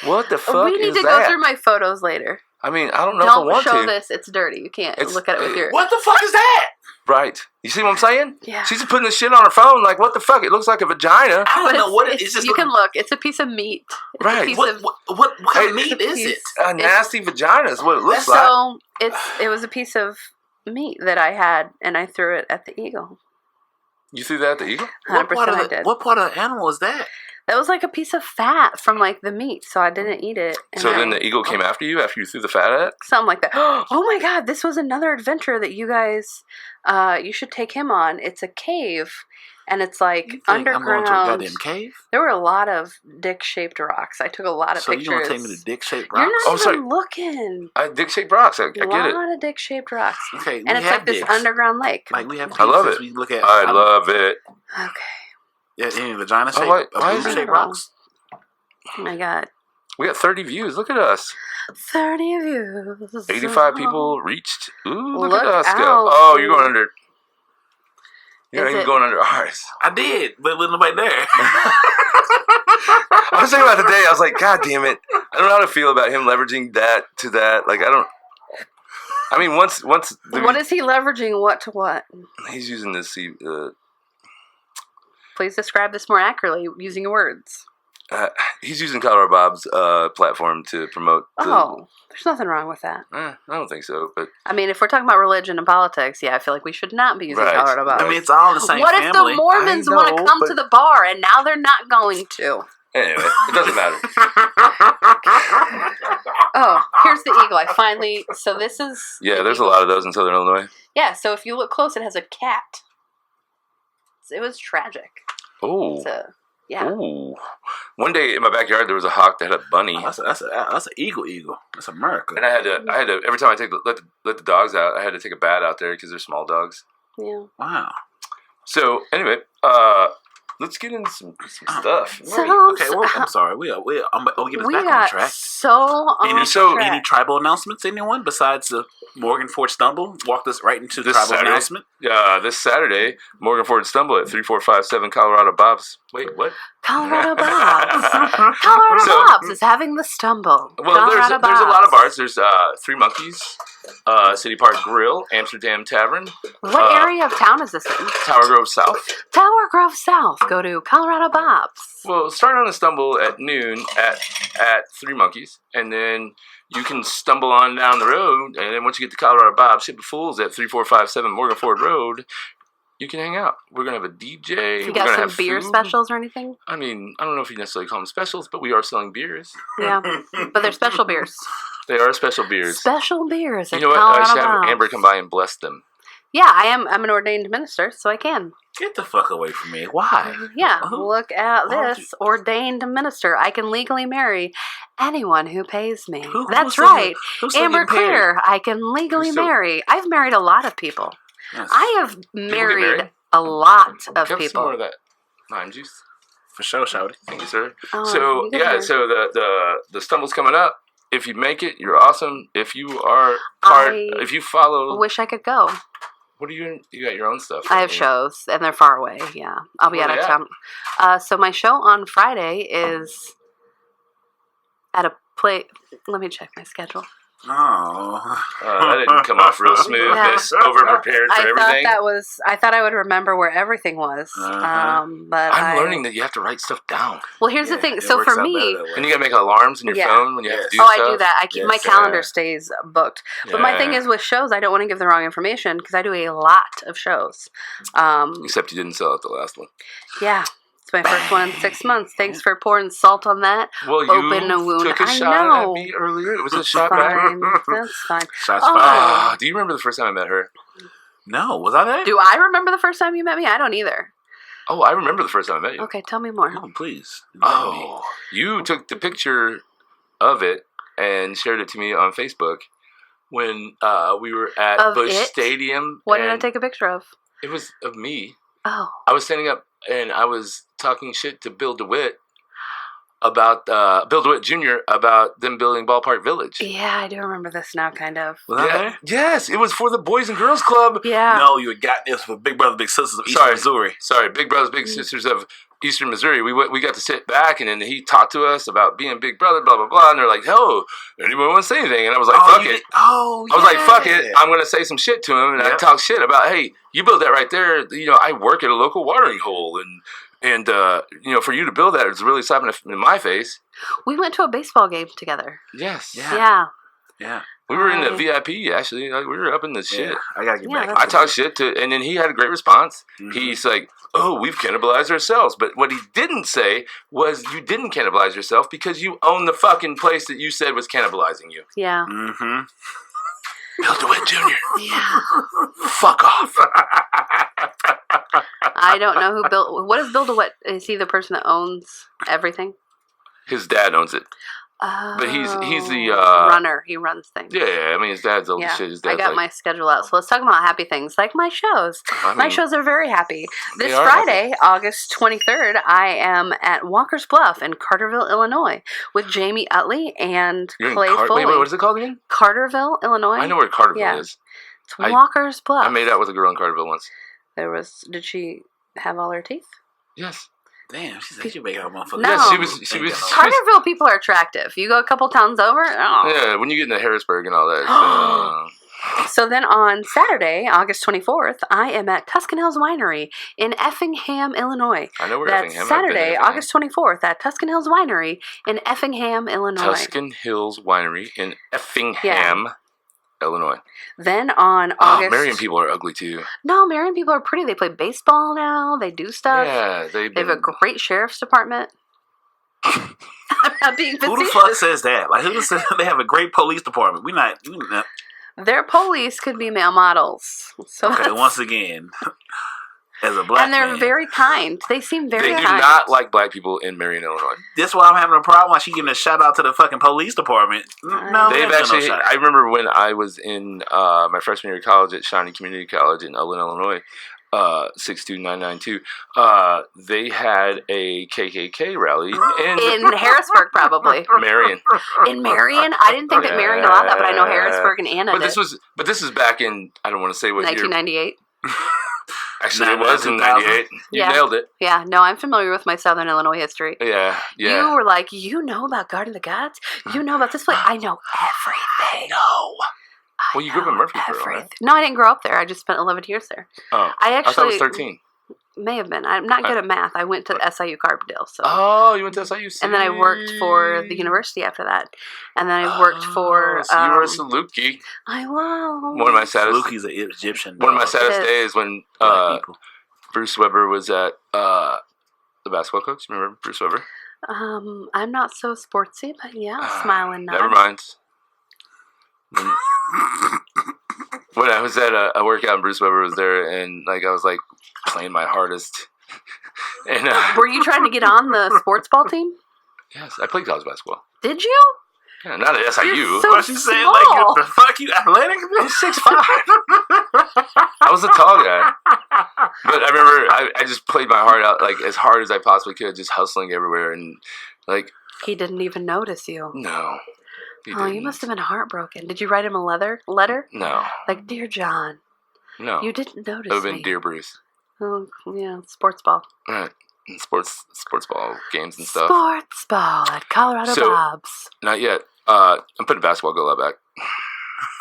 What the fuck is that? We need to go through my photos later. I mean, I don't know if I want to. Don't show this. It's dirty. You can't look at it with your... What the fuck is that? Right. You see what I'm saying? Yeah. She's just putting this shit on her phone like, what the fuck? It looks like a vagina. I don't know what it is. You can look. It's a piece of meat. It's right. What kind of meat is it? A nasty vagina is what it looks like. So it was a piece of meat that I had, and I threw it at the eagle. You threw that at the eagle? 100% I did. What part of the animal is that? That was like a piece of fat from like the meat, so I didn't eat it. So then the eagle came after you threw the fat at it? Something like that. Oh my God, this was another adventure that you guys, you should take him on. It's a cave, and it's like underground. I'm going to a goddamn cave? There were a lot of dick-shaped rocks. I took a lot of pictures. So you want to take me to dick-shaped rocks? You're not even looking. Dick-shaped rocks, I get it. A lot of dick-shaped rocks. Okay, and it's like this underground lake. Like we have I love it. We look at, I love it. Okay. Yeah, any vagina shape? Why is shape rocks? Oh my God. We got 30 views. Look at us. 30 views. 85 people reached. Ooh, look at us out. go. Oh, you're going under. You're not even going under ours. I did, but with nobody there. I was thinking about today. I was like, God damn it. I don't know how to feel about him leveraging that to that. Like, I don't. I mean, once. What is he leveraging? What to what? He's using this. Please describe this more accurately using words. He's using Colorado Bob's platform to promote. There's nothing wrong with that. I don't think so. But I mean, if we're talking about religion and politics, yeah, I feel like we should not be using Colorado Bob. I mean, it's all the same What family. if the Mormons want to come to the bar and now they're not going to? Anyway, it doesn't matter. Oh, here's the eagle. So this is... Yeah, there's a lot of those in Southern Illinois. Yeah, so if you look close, it has a cat. It was tragic. Oh. Yeah. Ooh. One day in my backyard there was a hawk that had a bunny. That's an eagle. That's America. And I had to every time I let the dogs out, I had to take a bat out there because they're small dogs. Yeah. Wow. So anyway, let's get into some stuff. I'm sorry. We'll get us back on track. Any tribal announcements? Anyone besides the Morganford Stumble? Walked us right into the tribal announcement. This Saturday, Morganford Stumble at 3457 Colorado Bob's. Wait, what? Colorado Bob's. Colorado Bob's is having the stumble. Well, there's a lot of bars. There's Three Monkeys, City Park Grill, Amsterdam Tavern. What area of town is this in? Tower Grove South. Tower Grove South. Go to Colorado Bob's. Well, start on the stumble at noon at Three Monkeys, and then you can stumble on down the road, and then once you get to Colorado Bob's, Ship of Fools at 3457 Morganford Road, you can hang out. We're going to have a DJ. You got some beer specials or anything? I mean, I don't know if you necessarily call them specials, but we are selling beers. Yeah, but they're special beers. They are special beers. Special beers at You know what? Colorado I should have Bob's. Amber come by and bless them. Yeah, I'm an ordained minister, so I can. Get the fuck away from me. Why? Yeah, look at this. Ordained minister. I can legally marry anyone who pays me. That's right. Amber Klear, I can legally marry. I've married a lot of people. Yes. I have married a lot of people. Some more of that lime juice. For sure, shouty. Thank you, sir. Oh, so the stumble's coming up. If you make it, you're awesome. If you are if you follow, wish I could go. What are you got your own stuff? I have shows, and they're far away. Yeah, I'll be out of town. So my show on Friday is at a place. Let me check my schedule. Oh. That didn't come off real smooth. Yeah. This over-prepared for everything. I thought I would remember where everything was. But I'm learning that you have to write stuff down. Well, here's the thing. So for me... And you got to make alarms in your phone when you have to do stuff. stuff. I do that. I keep my calendar stays booked. But my thing is with shows, I don't want to give the wrong information because I do a lot of shows. Except you didn't sell it the last one. Yeah. It's my first one in 6 months. Thanks for pouring salt on that. Well, you Open a wound. took a shot at me earlier. It was a shot back. That's fine. Shots fired. Do you remember the first time I met her? No, was I there? Do I remember the first time you met me? I don't either. Oh, I remember the first time I met you. Okay, tell me more. Oh, please. Oh, you took the picture of it and shared it to me on Facebook when we were at Busch Stadium. What did I take a picture of? It was of me. Oh. I was standing up and I was talking shit to Bill DeWitt about Bill DeWitt Jr. about them building Ballpark Village. Yeah, I do remember this now, kind of. Was I there? Yes, it was for the Boys and Girls Club. Yeah. No, you had got this for Big Brothers Big Sisters of Eastern Missouri. Sorry, Big Brothers Big Sisters of Eastern Missouri. We got to sit back and then he talked to us about being Big Brother, blah blah blah. And they're like, "Oh, anyone want to say anything?" And I was like, "Fuck it." I was like, "Fuck it." I'm gonna say some shit to him, and I talk shit about, "Hey, you build that right there. You know, I work at a local watering hole, and you know, for you to build that, it's really slapping in my face." We went to a baseball game together. Yes. Yeah. We were in the VIP, actually. Like, we were up in the shit. I gotta get back. I talked shit to, and then he had a great response. He's like, "Oh, we've cannibalized ourselves." But what he didn't say was you didn't cannibalize yourself because you own the fucking place that you said was cannibalizing you. Yeah. Mm-hmm. Bill DeWitt Jr. Yeah. Fuck off. I don't know who built. What is Bill DeWitt? Is he the person that owns everything? His dad owns it. But he's the runner. He runs things. Yeah, I mean his dad's old as shit. His dad's I got my schedule out, so let's talk about happy things like my shows. My shows are very happy. This Friday, August 23rd, I am at Walker's Bluff in Carterville, Illinois, with Jamie Utley and Clay Foley. Wait, what is it called again? Carterville, Illinois. I know where Carterville is. It's Walker's Bluff. I made out with a girl in Carterville once. Did she have all her teeth? Yes. Damn, she said she make out motherfucker. No. Yeah, she was. Carterville people are attractive. You go a couple towns over. Oh. Yeah, when you get into Harrisburg and all that. So then on Saturday, August 24th, I am at Tuscan Hills Winery in Effingham, Illinois. I know where That's Effingham is. Saturday, August 24th at Tuscan Hills Winery in Effingham, Illinois. Tuscan Hills Winery in Effingham, Illinois. Then on August... Marion people are ugly too. No, Marion people are pretty. They play baseball now. They do stuff. Yeah, they have a great sheriff's department. I'm not being facetious. Who the fuck says that? Like, who says they have a great police department? We not. Their police could be male models. So okay, once again, as a black and they're man. very kind. They seem very kind. They do not like black people in Marion, Illinois. That's why I'm having a problem. Why she giving a shout out to the fucking police department? No, they've actually. I remember when I was in my freshman year of college at Shawnee Community College in Ullin, Illinois. 62992. They had a KKK rally in Harrisburg, probably. Marion. In Marion, I didn't think that Marion allowed that, but I know Harrisburg and Anna. But this is back in, I don't want to say what 1998. Year. Actually, it was in 98. You nailed it. Yeah, no, I'm familiar with my Southern Illinois history. Yeah. You were like, you know about Garden of the Gods? You know about this place? I know everything. Well, you grew up in Murfreesboro, right? No, I didn't grow up there. I just spent 11 years there. Oh, I thought it was 13. May have been. I'm not good at math. I went to SIU Carbondale. So. Oh, you went to SIU. And then I worked for the university after that. And then I worked for... So you were a Saluki. I was. One of my saddest... Saluki's an Egyptian. One of my saddest days when Bruce Weber was at the basketball coach. Remember Bruce Weber? I'm not so sportsy, but yeah, smiling. Never mind. When I was at a workout and Bruce Weber was there, and like I was like playing my hardest. And were you trying to get on the sports ball team? Yes, I played college basketball. Did you? Yeah, not at SIU. You're so she saying like, the fuck you athletic? I'm 6'5". I was a tall guy, but I remember I just played my heart out, like as hard as I possibly could, just hustling everywhere, and like he didn't even notice you. No. You must have been heartbroken. Did you write him a letter? No. Like, Dear John. No. You didn't notice me. It would have been Dear Bruce. Oh, yeah, sports ball. Right. Sports ball games and stuff. Sports ball at Colorado Bob's. Not yet. I'm putting basketball goal out back.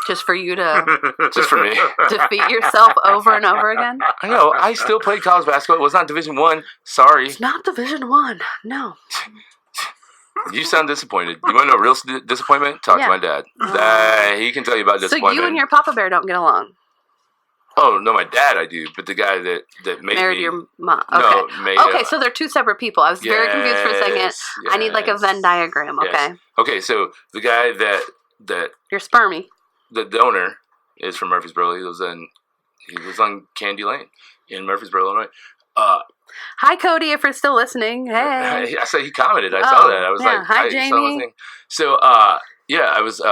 Just for you to Just for me. defeat yourself over and over again? I know. I still played college basketball. It was not Division I. Sorry. It's not Division 1. No. You sound disappointed. You want to know real disappointment? Talk to my dad. He can tell you about disappointment. So you and your Papa Bear don't get along? Oh, no, my dad I do, but the guy that made married me, your mom. Okay. No, okay, so they're two separate people. I was very confused for a second. Yes. I need like a Venn diagram, okay? Yes. Okay, so the guy that You're spermy. the donor is from Murfreesboro. He lives on Candy Lane in Murfreesboro, Illinois. Hi, Cody, if you're still listening. Hey. I said he commented. I saw that. I was like, hi, Jamie. So, yeah, I was,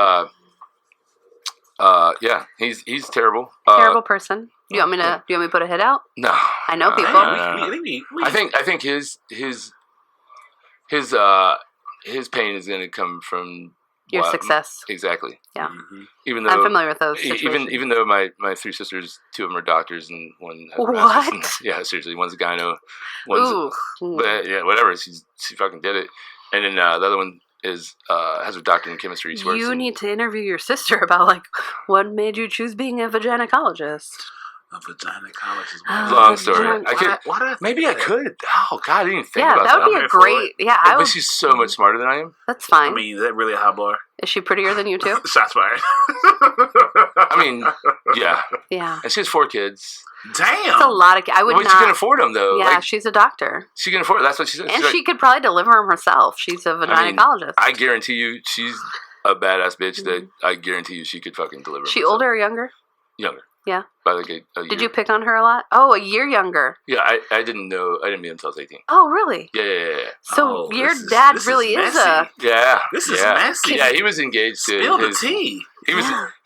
yeah, he's terrible. Terrible person. Do you want me to put a hit out? No. I know people. I think his pain is going to come from your success. Exactly. Yeah. Mm-hmm. Even though I'm familiar with those situations. Even though my three sisters, two of them are doctors and one has what? Yeah, seriously, one's a gyno. But yeah, whatever. She fucking did it. And then the other one has a doctorate in chemistry. You need to interview your sister about like what made you choose being a gynecologist. A gynecologist. Long story. Maybe I could. Oh God, I didn't even think about that. Yeah, that would be a great. Yeah, but she's so much smarter than I am. That's fine. I mean, is that really a high bar? Is she prettier than you too? Shots fired. I mean, yeah. Yeah. And she has 4 kids. Damn. That's a lot of. I would not. She can afford them though. Yeah, she's a doctor. She can afford. That's what she said. And she could probably deliver them herself. She's a gynecologist. I guarantee you, she's a badass bitch. That I guarantee you, she could fucking deliver. She older or younger? Younger. Yeah. By like a year. Did you pick on her a lot? Oh, a year younger. Yeah, I didn't know. I didn't meet until I was 18. Oh, really? Yeah. So your dad really is a. Yeah. This is messy. Yeah, he was engaged to. Spill the tea. He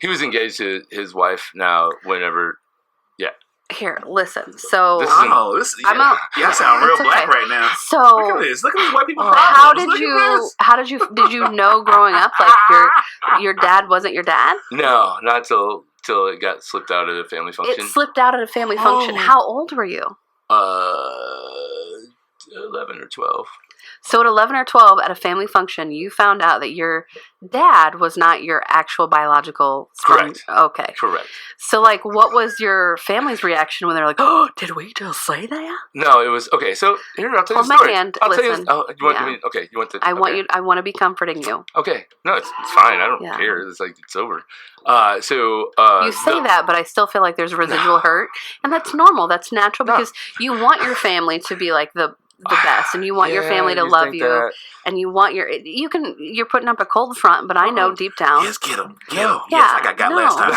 was engaged to his wife now. Whenever. Yeah. Here, listen. So. I sound real black right now. So. Look at this. Look at these white people problems. How did you know growing up like your dad wasn't your dad? No, not till it got slipped out at a family function. It slipped out at a family function. How old were you? 11 or 12. So at 11 or 12 at a family function, you found out that your dad was not your actual biological son. Correct. Okay. Correct. So like, what was your family's reaction when they were like, "Oh, did we just say that?" No, it was okay. So here, I'll tell you the story. story. My hand. I'll listen. tell you. Oh, you want me? Okay, you want to? I want to be comforting you. Okay. No, it's fine. I don't care. It's like it's over. You say that, but I still feel like there's residual hurt, and that's normal. That's natural because you want your family to be like the best, and you want your family to love you, and you want you're putting up a cold front, but I know deep down. Yes, get him. Yeah, yes, I got last time.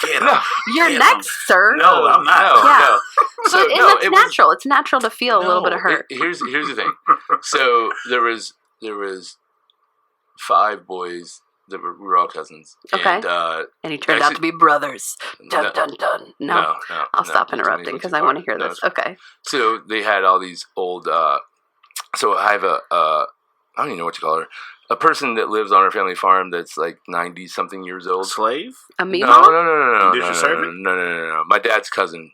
Get him. You're next, sir. No, I'm not. No. So that's natural. It's natural to feel a little bit of hurt. Here's the thing. So there was 5 boys. We were all cousins. Okay. And he turned out to be brothers. Dun, dun, dun. No. I'll stop interrupting because I want to hear this. Okay. So they had all these old. So I have I don't even know what you call her. A person that lives on our family farm that's like 90-something years old. Slave? A Mima? No. Indentured servant? No. My dad's cousin.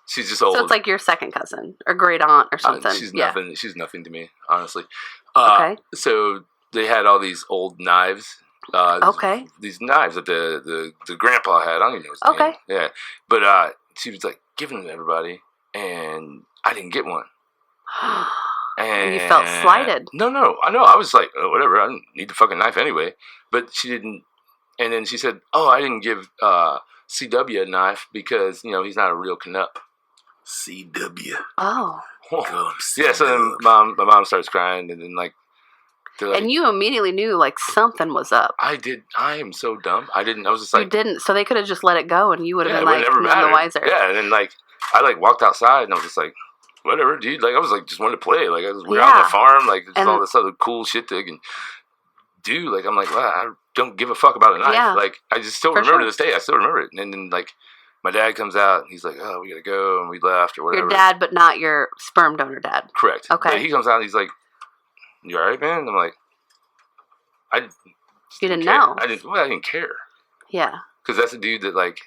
She's just old. So it's like your second cousin or great aunt or something. She's nothing. She's nothing to me, honestly. Okay. So they had all these old knives. Okay. These knives that the grandpa had. I don't even know his name. Yeah. But she was like giving them to everybody, and I didn't get one. And you felt slighted. No. I know. I was like, oh, whatever. I didn't need the fucking knife anyway. But she didn't. And then she said, oh, I didn't give CW a knife because, he's not a real Canup. CW. Oh. Yeah, so then my mom starts crying, and then like, and you immediately knew like something was up. I did. I am so dumb. I was just like, you didn't. So they could have just let it go, and you would have been like none the wiser. Yeah, and then like I like walked outside, and I was just like, whatever, dude. Like I was like just wanted to play. Like we're on the farm, like just all this other cool shit that I can do. Like I'm like, wow, I don't give a fuck about a knife. Yeah. Like I just still remember to this day. I still remember it. And then like my dad comes out, and he's like, oh, we gotta go, and we left or whatever. Your dad, but not your sperm donor dad. Correct. Okay. But he comes out, and he's like, you all right, man? And I'm like, you didn't know. I didn't care. Yeah. Because that's a dude that like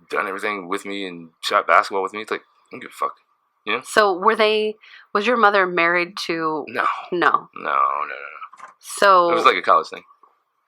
done everything with me and shot basketball with me. It's like, I don't give a fuck. So was your mother married to? No. No. No. So it was like a college thing.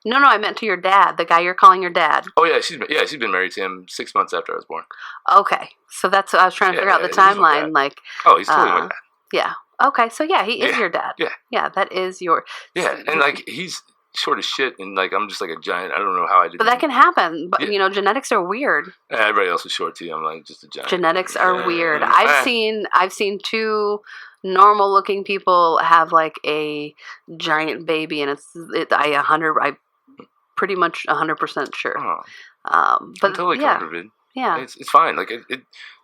No, I meant to your dad, the guy you're calling your dad. Oh yeah, she's been married to him 6 months after I was born. Okay, so that's what I was trying to figure out the timeline. Like, he's totally my dad. Yeah. Okay, so yeah, he is your dad. Yeah. Yeah, that is your. Yeah, and like he's short as shit, and like I'm just like a giant. I don't know how I did. But that can happen. But genetics are weird. Everybody else is short too. I'm like just a giant. Genetics are weird. I've seen two normal looking people have like a giant baby, and I'm pretty much 100% sure. Oh. But I'm totally comforted. Yeah, it's fine. Like it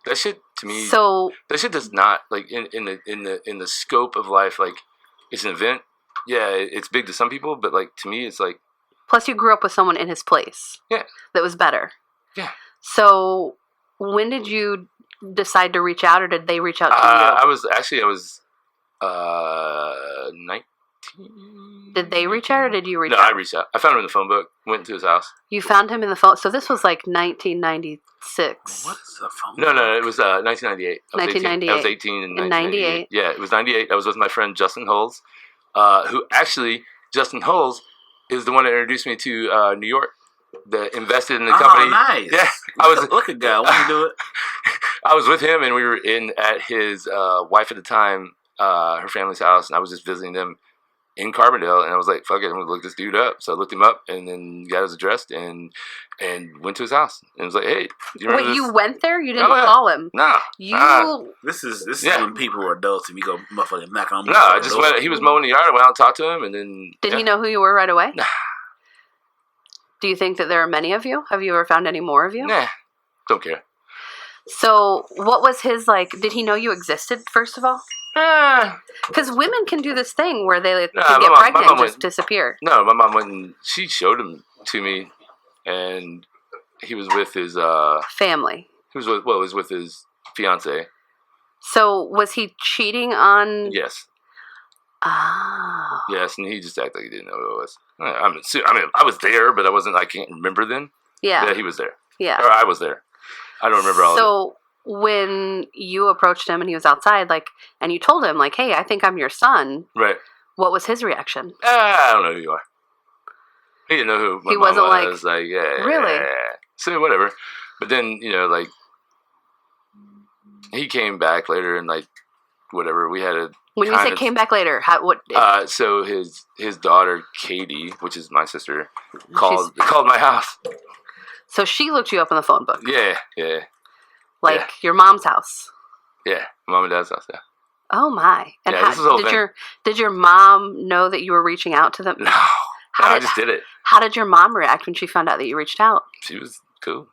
that shit to me. So that shit does not like in the scope of life. Like it's an event. Yeah, it's big to some people, but like to me, it's like. Plus, you grew up with someone in his place. Yeah. That was better. Yeah. So when did you decide to reach out, or did they reach out to you? I was 19. Did they reach out or did you reach out? No, I reached out. I found him in the phone book. Went to his house. You found him in the phone. So this was like 1996. What's the phone? No, it was 1998. 1998. I was 18 in 98. Yeah, it was 98. I was with my friend Justin Holes, who actually Justin Holes is the one that introduced me to New York. That invested in the company. Oh, nice. Yeah, Look at God. When you do it. I was with him, and we were at his wife at the time, her family's house, and I was just visiting them in Carbondale, and I was like, fuck it, I'm gonna look this dude up. So I looked him up and then got his address and went to his house. And was like, hey, do you remember this? You went there? You didn't call him? No. This is when people were adults and we go motherfucking knock on him. No, I just went, he was mowing the yard, I went out and talked to him, and then... Did he know who you were right away? Nah. Do you think that there are many of you? Have you ever found any more of you? Nah, don't care. So, what was his, like, did he know you existed, first of all? Because women can do this thing where they can get pregnant and just disappear. No, my mom went and she showed him to me, and he was with his family. He was with his fiance. So was he cheating on? Yes. Oh. Yes, and he just acted like he didn't know who it was. I mean, I was there, but I can't remember then. Yeah. Yeah, he was there. Yeah. Or I was there. I don't remember all of it. So when you approached him and he was outside, like, and you told him, like, hey, I think I'm your son. Right. What was his reaction? I don't know who you are. He didn't know who my mom was. Like, yeah. Really? So, whatever. But then, like, he came back later and, like, whatever. We had a... When you say came back later, what... So his daughter, Katie, which is my sister, called my house. So she looked you up in the phone book? Yeah. Like your mom's house? Yeah, mom and dad's house, yeah. Oh my! And this is the whole thing. Did your mom know that you were reaching out to them? No, I just did it. How did your mom react when she found out that you reached out? She was cool.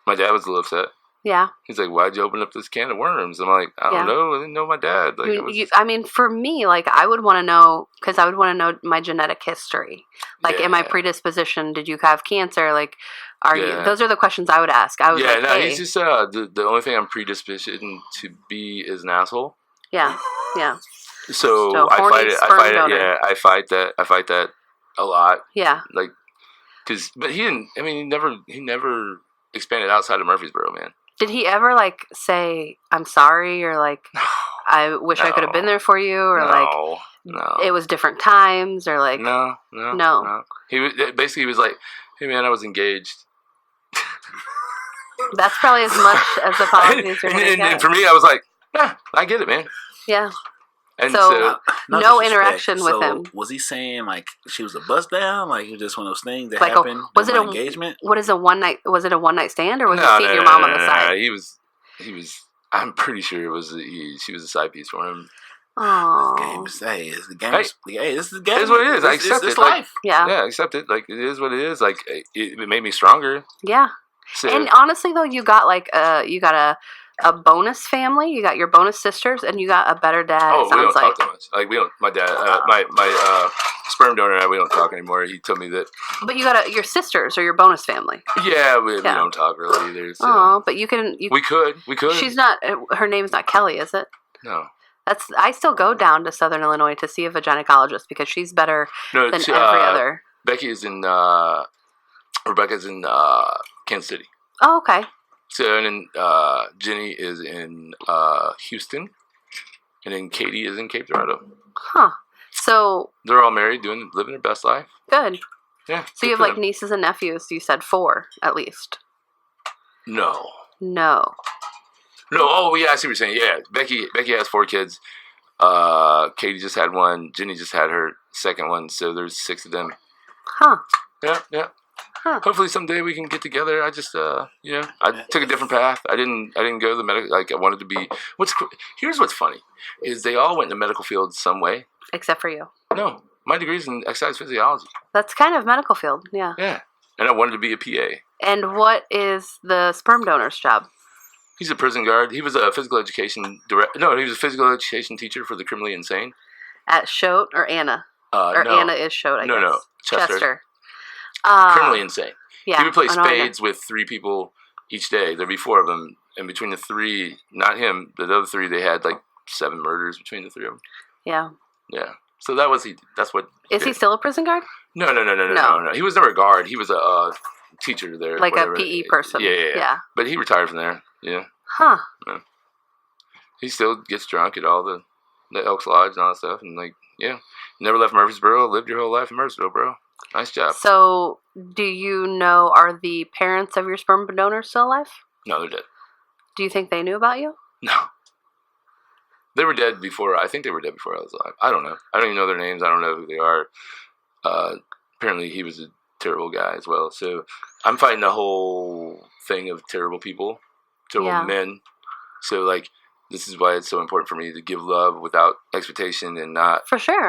My dad was a little upset. Yeah. He's like, "Why'd you open up this can of worms?" I'm like, "I don't know. I didn't know my dad." Like, I mean, for me, like, I would want to know because I would want to know my genetic history. Like, am I predisposition? Did you have cancer? Like, are you? Those are the questions I would ask. I was like, hey. He's just the only thing I'm predisposed to be is an asshole. Yeah. So I fight it. Yeah, I fight that. I fight that a lot. Yeah. Like, but he didn't. I mean, he never expanded outside of Murfreesboro, man. Did he ever, like, say, I'm sorry, or, like, I wish I could have been there for you, or, no. It was different times, or, like... No. He was like, hey, man, I was engaged. That's probably as much as the apologies you're going to get. And for me, I was like, I get it, man. Yeah. And so no interaction with him. Was he saying like she was a bust down? Like it was just one of those things that like happened? Was it an engagement? Was it a one night stand, or was he seeing your mom on the side? He was. I'm pretty sure it was. She was a side piece for him. Oh. This is the game. Hey, this is the game. It's what it is. I accept it. It's life. Yeah, I accept it. Like it is what it is. Like it made me stronger. Yeah. So, and honestly, though, you got a bonus family. You got your bonus sisters, and you got a better dad. Oh, we don't talk that much. Like we don't. My dad, my sperm donor, and I, we don't talk anymore. He told me that. But you got your sisters or your bonus family. Yeah, we don't talk really either. So. Oh, but you can. We could. She's not. Her name's not Kelly, is it? No. I still go down to Southern Illinois to see a gynecologist because she's better than every other. Rebecca's in Kansas City. Oh, okay. So and then Jenny is in Houston, and then Katie is in Cape Girardeau. Huh. So they're all married, living their best life. Good. Yeah. So you have like nieces and nephews. You said 4 at least. No. Oh yeah, I see what you're saying. Yeah, Becky has 4 kids. Katie just had 1. Jenny just had her second one. So there's 6 of them. Huh. Yeah. Huh. Hopefully someday we can get together. I just I took a different path. I didn't go to the medical. Like I wanted to be. Here's what's funny is they all went in the medical field some way. Except for you. No, my degree's in exercise physiology. That's kind of medical field. Yeah. Yeah, and I wanted to be a PA. And what is the sperm donor's job? He's a prison guard. He was a physical education he was a physical education teacher for the criminally insane. At Choate or Anna? Or no. Anna is Choate, I guess. No. Chester. Criminally insane. Yeah. He would play spades with 3 people each day. There'd be 4 of them. And between the 3, not him, but the other 3, they had like 7 murders between the 3 of them. Yeah. Yeah. So that's what. Is he still a prison guard? No. He was never a guard. He was a teacher there. Like a PE person. Yeah. But he retired from there. Yeah. Huh. Yeah. He still gets drunk at all the Elks Lodge and all that stuff. And like, yeah. Never left Murfreesboro. Lived your whole life in Murfreesboro, bro. Nice job. So, do you know, are the parents of your sperm donors still alive? No, they're dead. Do you think they knew about you? No. They were dead before. I think they were dead before I was alive. I don't know. I don't even know their names. I don't know who they are. Apparently, he was a terrible guy as well. So, I'm fighting the whole thing of terrible people, terrible men. So, like, this is why it's so important for me to give love without expectation and not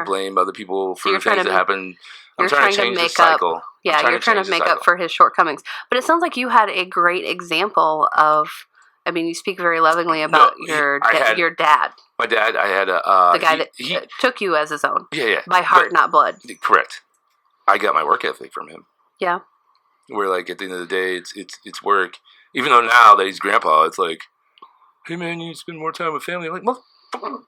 blame other people for things that happen. I'm trying to change the cycle. Yeah, you're trying to make up for his shortcomings. But it sounds like you had a great example of. I mean, you speak very lovingly about your dad. My dad, I had the guy that took you as his own. Yeah. By heart, not blood. Correct. I got my work ethic from him. Yeah. Where like at the end of the day, it's work. Even though now that he's grandpa, it's like, hey man, you spend more time with family. I'm like, motherfucker,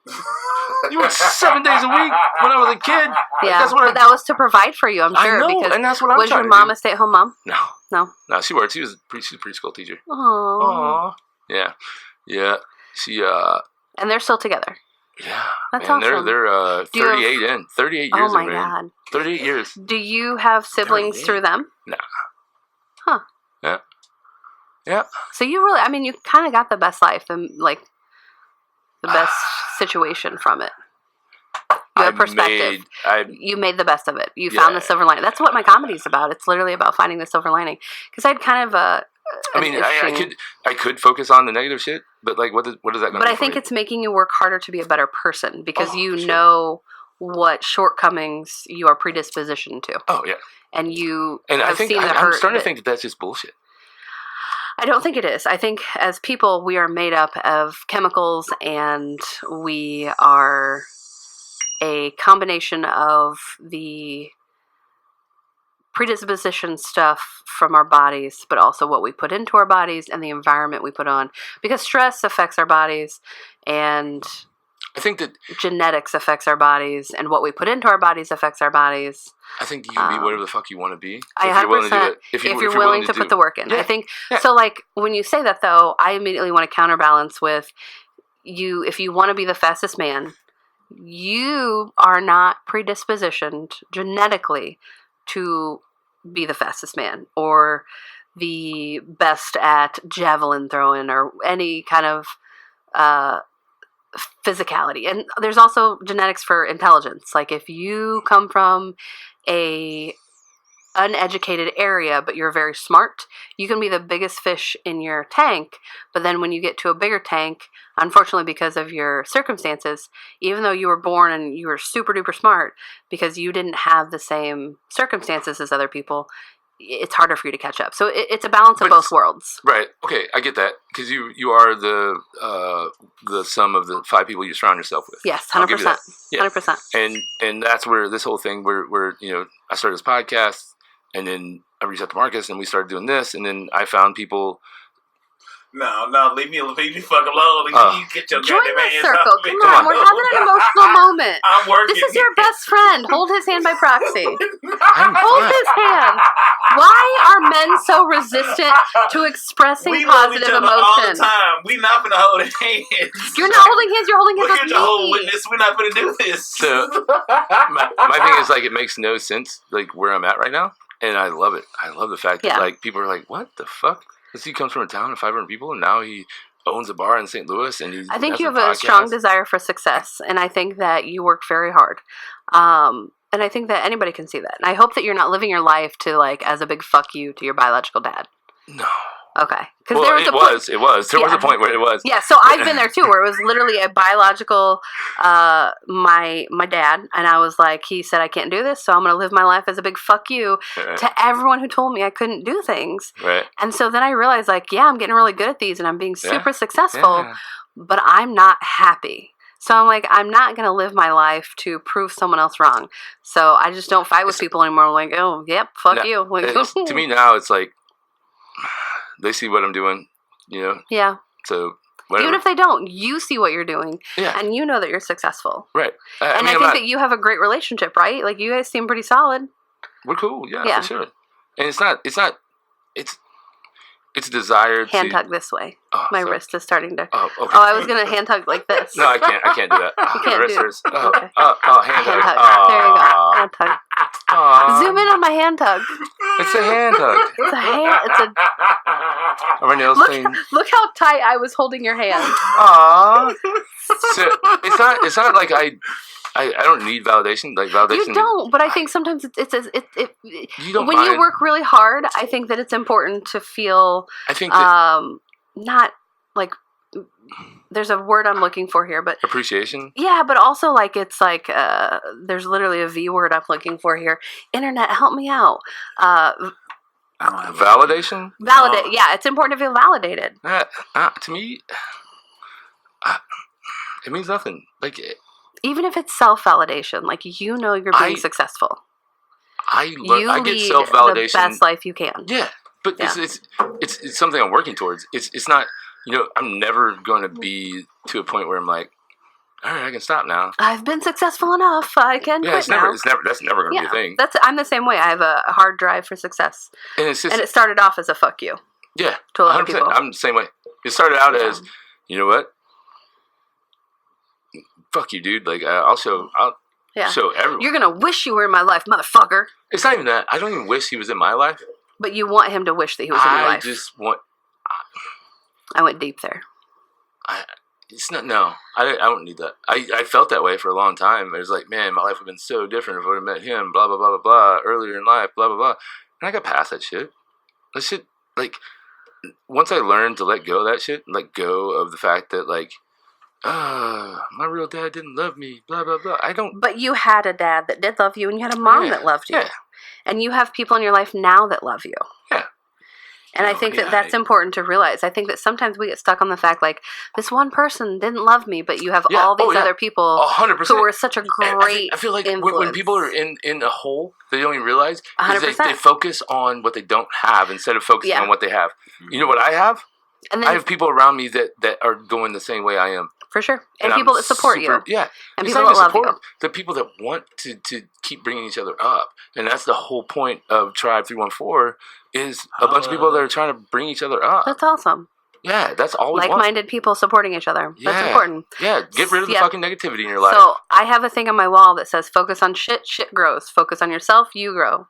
you work 7 days a week when I was a kid. Yeah, but that was to provide for you, I'm sure. I know, because and that's what I'm was trying your to mom do. a stay-at-home mom? No, she worked. She's a preschool teacher. Aww. Yeah. She and they're still together. Yeah, that's awesome. They're 38 in 38 years. Oh my god, 38 years. Do you have siblings through them? No. Huh. Yeah. So you really, I mean, you kind of got the best life and like the best situation from it. You have perspective. You made the best of it. You found the silver lining. That's what my comedy is about. It's literally about finding the silver lining. Because I'd kind of I could focus on the negative shit, but like, what is that going to do? But I think it's making you work harder to be a better person because know what shortcomings you are predispositioned to. Oh yeah, and I'm starting to think that that's just bullshit. I don't think it is. I think as people, we are made up of chemicals, and we are a combination of the predisposition stuff from our bodies, but also what we put into our bodies and the environment we put on. Because stress affects our bodies, and I think that genetics affects our bodies, and what we put into our bodies affects our bodies. I think you can be whatever the fuck you want to be. I 100%. If you're willing to put the work in. I think so. Like when you say that, though, I immediately want to counterbalance with you. If you want to be the fastest man, you are not predispositioned genetically to be the fastest man or the best at javelin throwing or any kind of physicality. And there's also genetics for intelligence. Like if you come from a uneducated area but you're very smart, you can be the biggest fish in your tank, but then when you get to a bigger tank, unfortunately because of your circumstances, even though you were born and you were super duper smart, because you didn't have the same circumstances as other people, it's harder for you to catch up. So it's a balance of both worlds. Right. Okay, I get that. Because you are the sum of the 5 people you surround yourself with. Yes, 100%. Yeah. 100%. And that's where this whole thing where I started this podcast, and then I reached out to Marcus, and we started doing this, and then I found people. No, leave me fuck alone. You get your join goddamn the hands circle. off me. Come on, we're having an emotional moment. I'm working. This is your best friend. Hold his hand by proxy. Hold Hold his hand. Why are men so resistant to expressing positive emotion? All the time. We not gonna hold hands. You're not holding hands. You're holding hands. Look at the whole witness. We're not gonna do this. So my thing is like it makes no sense like where I'm at right now. And I love it. I love the fact that like people are like, "What the fuck?" This dude comes from a town of 500 people, and now he owns a bar in St. Louis. And I think you have a strong desire for success, and I think that you work very hard. And I think that anybody can see that. And I hope that you're not living your life to like as a big fuck you to your biological dad. No. Okay. Because there was it was. There was a point where it was. Yeah, so I've been there too, where it was literally a biological, my dad, and I was like, he said, I can't do this, so I'm going to live my life as a big fuck you to everyone who told me I couldn't do things. Right. And so then I realized, like, yeah, I'm getting really good at these, and I'm being super successful, but I'm not happy. So I'm like, I'm not going to live my life to prove someone else wrong. So I just don't fight with people anymore. I'm like, oh, yep, fuck you. Like, to me now, it's like, they see what I'm doing, you know? Yeah. So, whatever. Even if they don't, you see what you're doing. Yeah. And you know that you're successful. Right. I think that you have a great relationship, right? Like, you guys seem pretty solid. We're cool, yeah. For sure. And it's desire hand tug this way. Oh, my wrist is starting to. Oh, okay. Oh, I was gonna hand tug like this. No, I can't do that. You can't do it. Okay. Hand tug. There you go. Hand tug. Zoom in on my hand tug. It's a hand tug. It's a hand. It's a. Are my nails clean? Look how tight I was holding your hand. Aww. So, it's not like I don't need validation. Like validation. You don't, but I think sometimes it's you don't when you work really hard. I think that it's important to feel. I think not like there's a word I'm looking for here, but appreciation. Yeah, but also like it's like there's literally a V word I'm looking for here. Internet, help me out. Validation. Validate. Yeah, it's important to feel validated. To me, it means nothing. Like. Even if it's self-validation, like you know you're being successful. I get self-validation. The best life you can. Yeah, but it's something I'm working towards. It's not, I'm never going to be to a point where I'm like, all right, I can stop now. I've been successful enough. I can quit now. That's never going to be a thing. I'm the same way. I have a hard drive for success. And it started off as a fuck you. Yeah. To a lot of people. I'm the same way. It started out as, you know what? Fuck you, dude. Like, I'll show everyone. You're going to wish you were in my life, motherfucker. It's not even that. I don't even wish he was in my life. But you want him to wish that he was in your life. I just want... I went deep there. It's not... No. I don't need that. I felt that way for a long time. It was like, man, my life would have been so different if I would have met him, blah, blah, blah, blah, blah, earlier in life, blah, blah, blah. And I got past that shit. That shit, like... Once I learned to let go of that shit, let go of the fact that, like... my real dad didn't love me, blah, blah, blah. I don't... But you had a dad that did love you, and you had a mom that loved you. Yeah. And you have people in your life now that love you. Yeah. And I think that's important to realize. I think that sometimes we get stuck on the fact, like, this one person didn't love me, but you have all these other people 100%. who were such a great I feel like influence. when people are in a hole, they don't even realize, is 100%. they focus on what they don't have instead of focusing on what they have. You know what I have? And then, I have people around me that are going the same way I am. For sure. And people that support you. Yeah. And people that love you. The people that want to keep bringing each other up. And that's the whole point of Tribe 314 is a bunch of people that are trying to bring each other up. That's awesome. Yeah, that's all we want. Like-minded people supporting each other. Yeah. That's important. Yeah, get rid of the fucking negativity in your life. So I have a thing on my wall that says, focus on shit grows. Focus on yourself, you grow.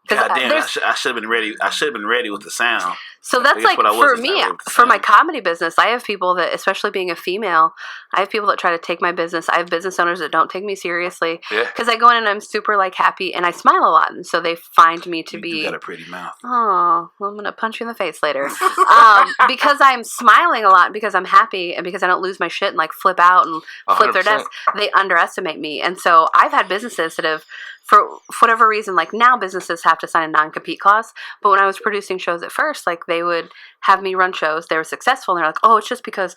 God damn, I should have been ready. I should have been ready with the sound. So that's like, for me, for my comedy business, I have people that, especially being a female, I have people that try to take my business. I have business owners that don't take me seriously. Yeah. Because I go in and I'm super, like, happy and I smile a lot. And so they find me to be... You got a pretty mouth. Oh, well, I'm going to punch you in the face later. Because I'm smiling a lot, because I'm happy, and because I don't lose my shit and, like, flip out and flip 100%. Their desk, they underestimate me. And so I've had businesses that have... For whatever reason, like now businesses have to sign a non-compete clause. But when I was producing shows at first, like they would have me run shows. They were successful. And they're like, oh, it's just because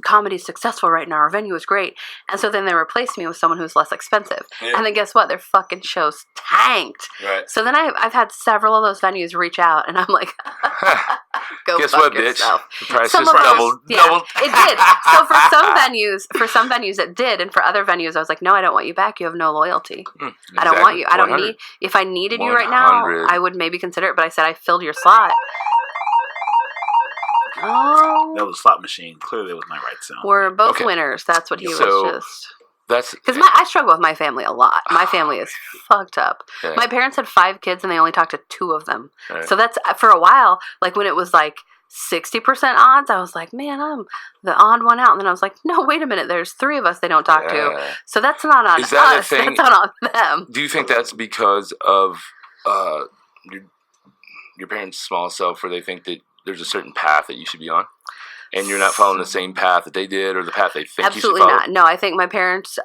comedy's successful right now. Our venue is great. And so then they replaced me with someone who's less expensive. Yeah. And then guess what? Their fucking shows tanked. Right. So then I've had several of those venues reach out. And I'm like, go guess fuck what, yourself. Bitch? The price just doubled. Yeah, it did. So for some venues it did. And for other venues, I was like, no, I don't want you back. You have no loyalty. I don't want you. I don't 100. need. If I needed you right now, I would maybe consider it. But I said I filled your slot. Oh, that was a slot machine. Clearly, it was my right sound. We're both winners. That's what he was just. Because I struggle with my family a lot. My family is fucked up. Yeah. My parents had 5 kids and they only talked to 2 of them. Right. So that's, for a while, like when it was like 60% odds, I was like, man, I'm the odd one out. And then I was like, no, wait a minute, there's 3 of us they don't talk to. So that's not on Is that us, a thing? that's not on them. Do you think that's because of your parents' small self, where they think that there's a certain path that you should be on, and you're not following the same path that they did, or the path they think Absolutely you should follow? not. No, I think my parents,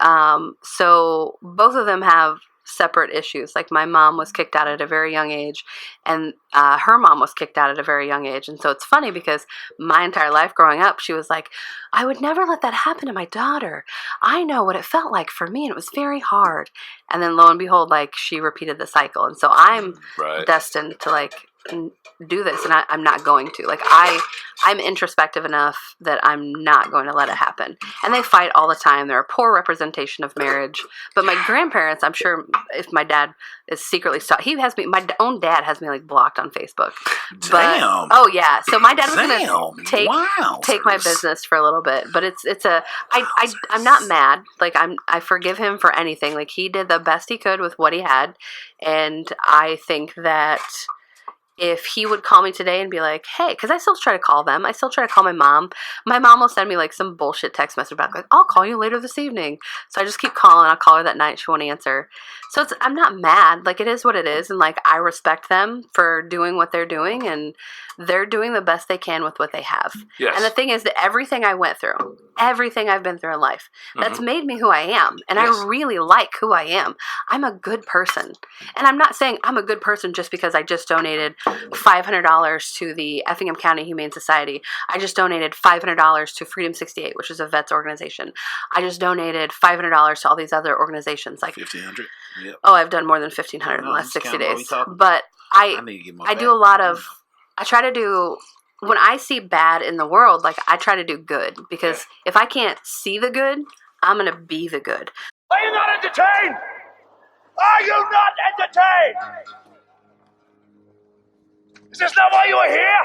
so both of them have separate issues. Like my mom was kicked out at a very young age, and her mom was kicked out at a very young age. And so it's funny because my entire life growing up, she was like, I would never let that happen to my daughter. I know what it felt like for me, and it was very hard. And then lo and behold, like she repeated the cycle. And so I'm destined to like do this, and I'm not going to. Like I'm introspective enough that I'm not going to let it happen. And they fight all the time. They're a poor representation of marriage. But my grandparents, I'm sure if my dad is secretly he has me, my own dad has me like blocked on Facebook. Damn. But, oh yeah. So my dad was gonna take my business for a little bit. But I'm not mad. Like I forgive him for anything. Like he did the best he could with what he had. And I think that if he would call me today and be like, hey, because I still try to call them. I still try to call my mom. My mom will send me like some bullshit text message back, like, I'll call you later this evening. So I just keep calling. I'll call her that night. She won't answer. So I'm not mad. Like, it is what it is. And like, I respect them for doing what they're doing. And they're doing the best they can with what they have. Yes. And the thing is that everything I went through, everything I've been through in life, that's made me who I am. And I really like who I am. I'm a good person. And I'm not saying I'm a good person just because I just donated $500 to the Effingham County Humane Society. I just donated $500 to Freedom 68, which is a vets organization. I just donated $500 to all these other organizations. Like 1,500. Yep. Oh, I've done more than 1,500 in the last 60 days. But I do a lot of. I try to do. When I see bad in the world, like I try to do good, because if I can't see the good, I'm gonna be the good. Are you not entertained? Are you not entertained? Is this not why you are here?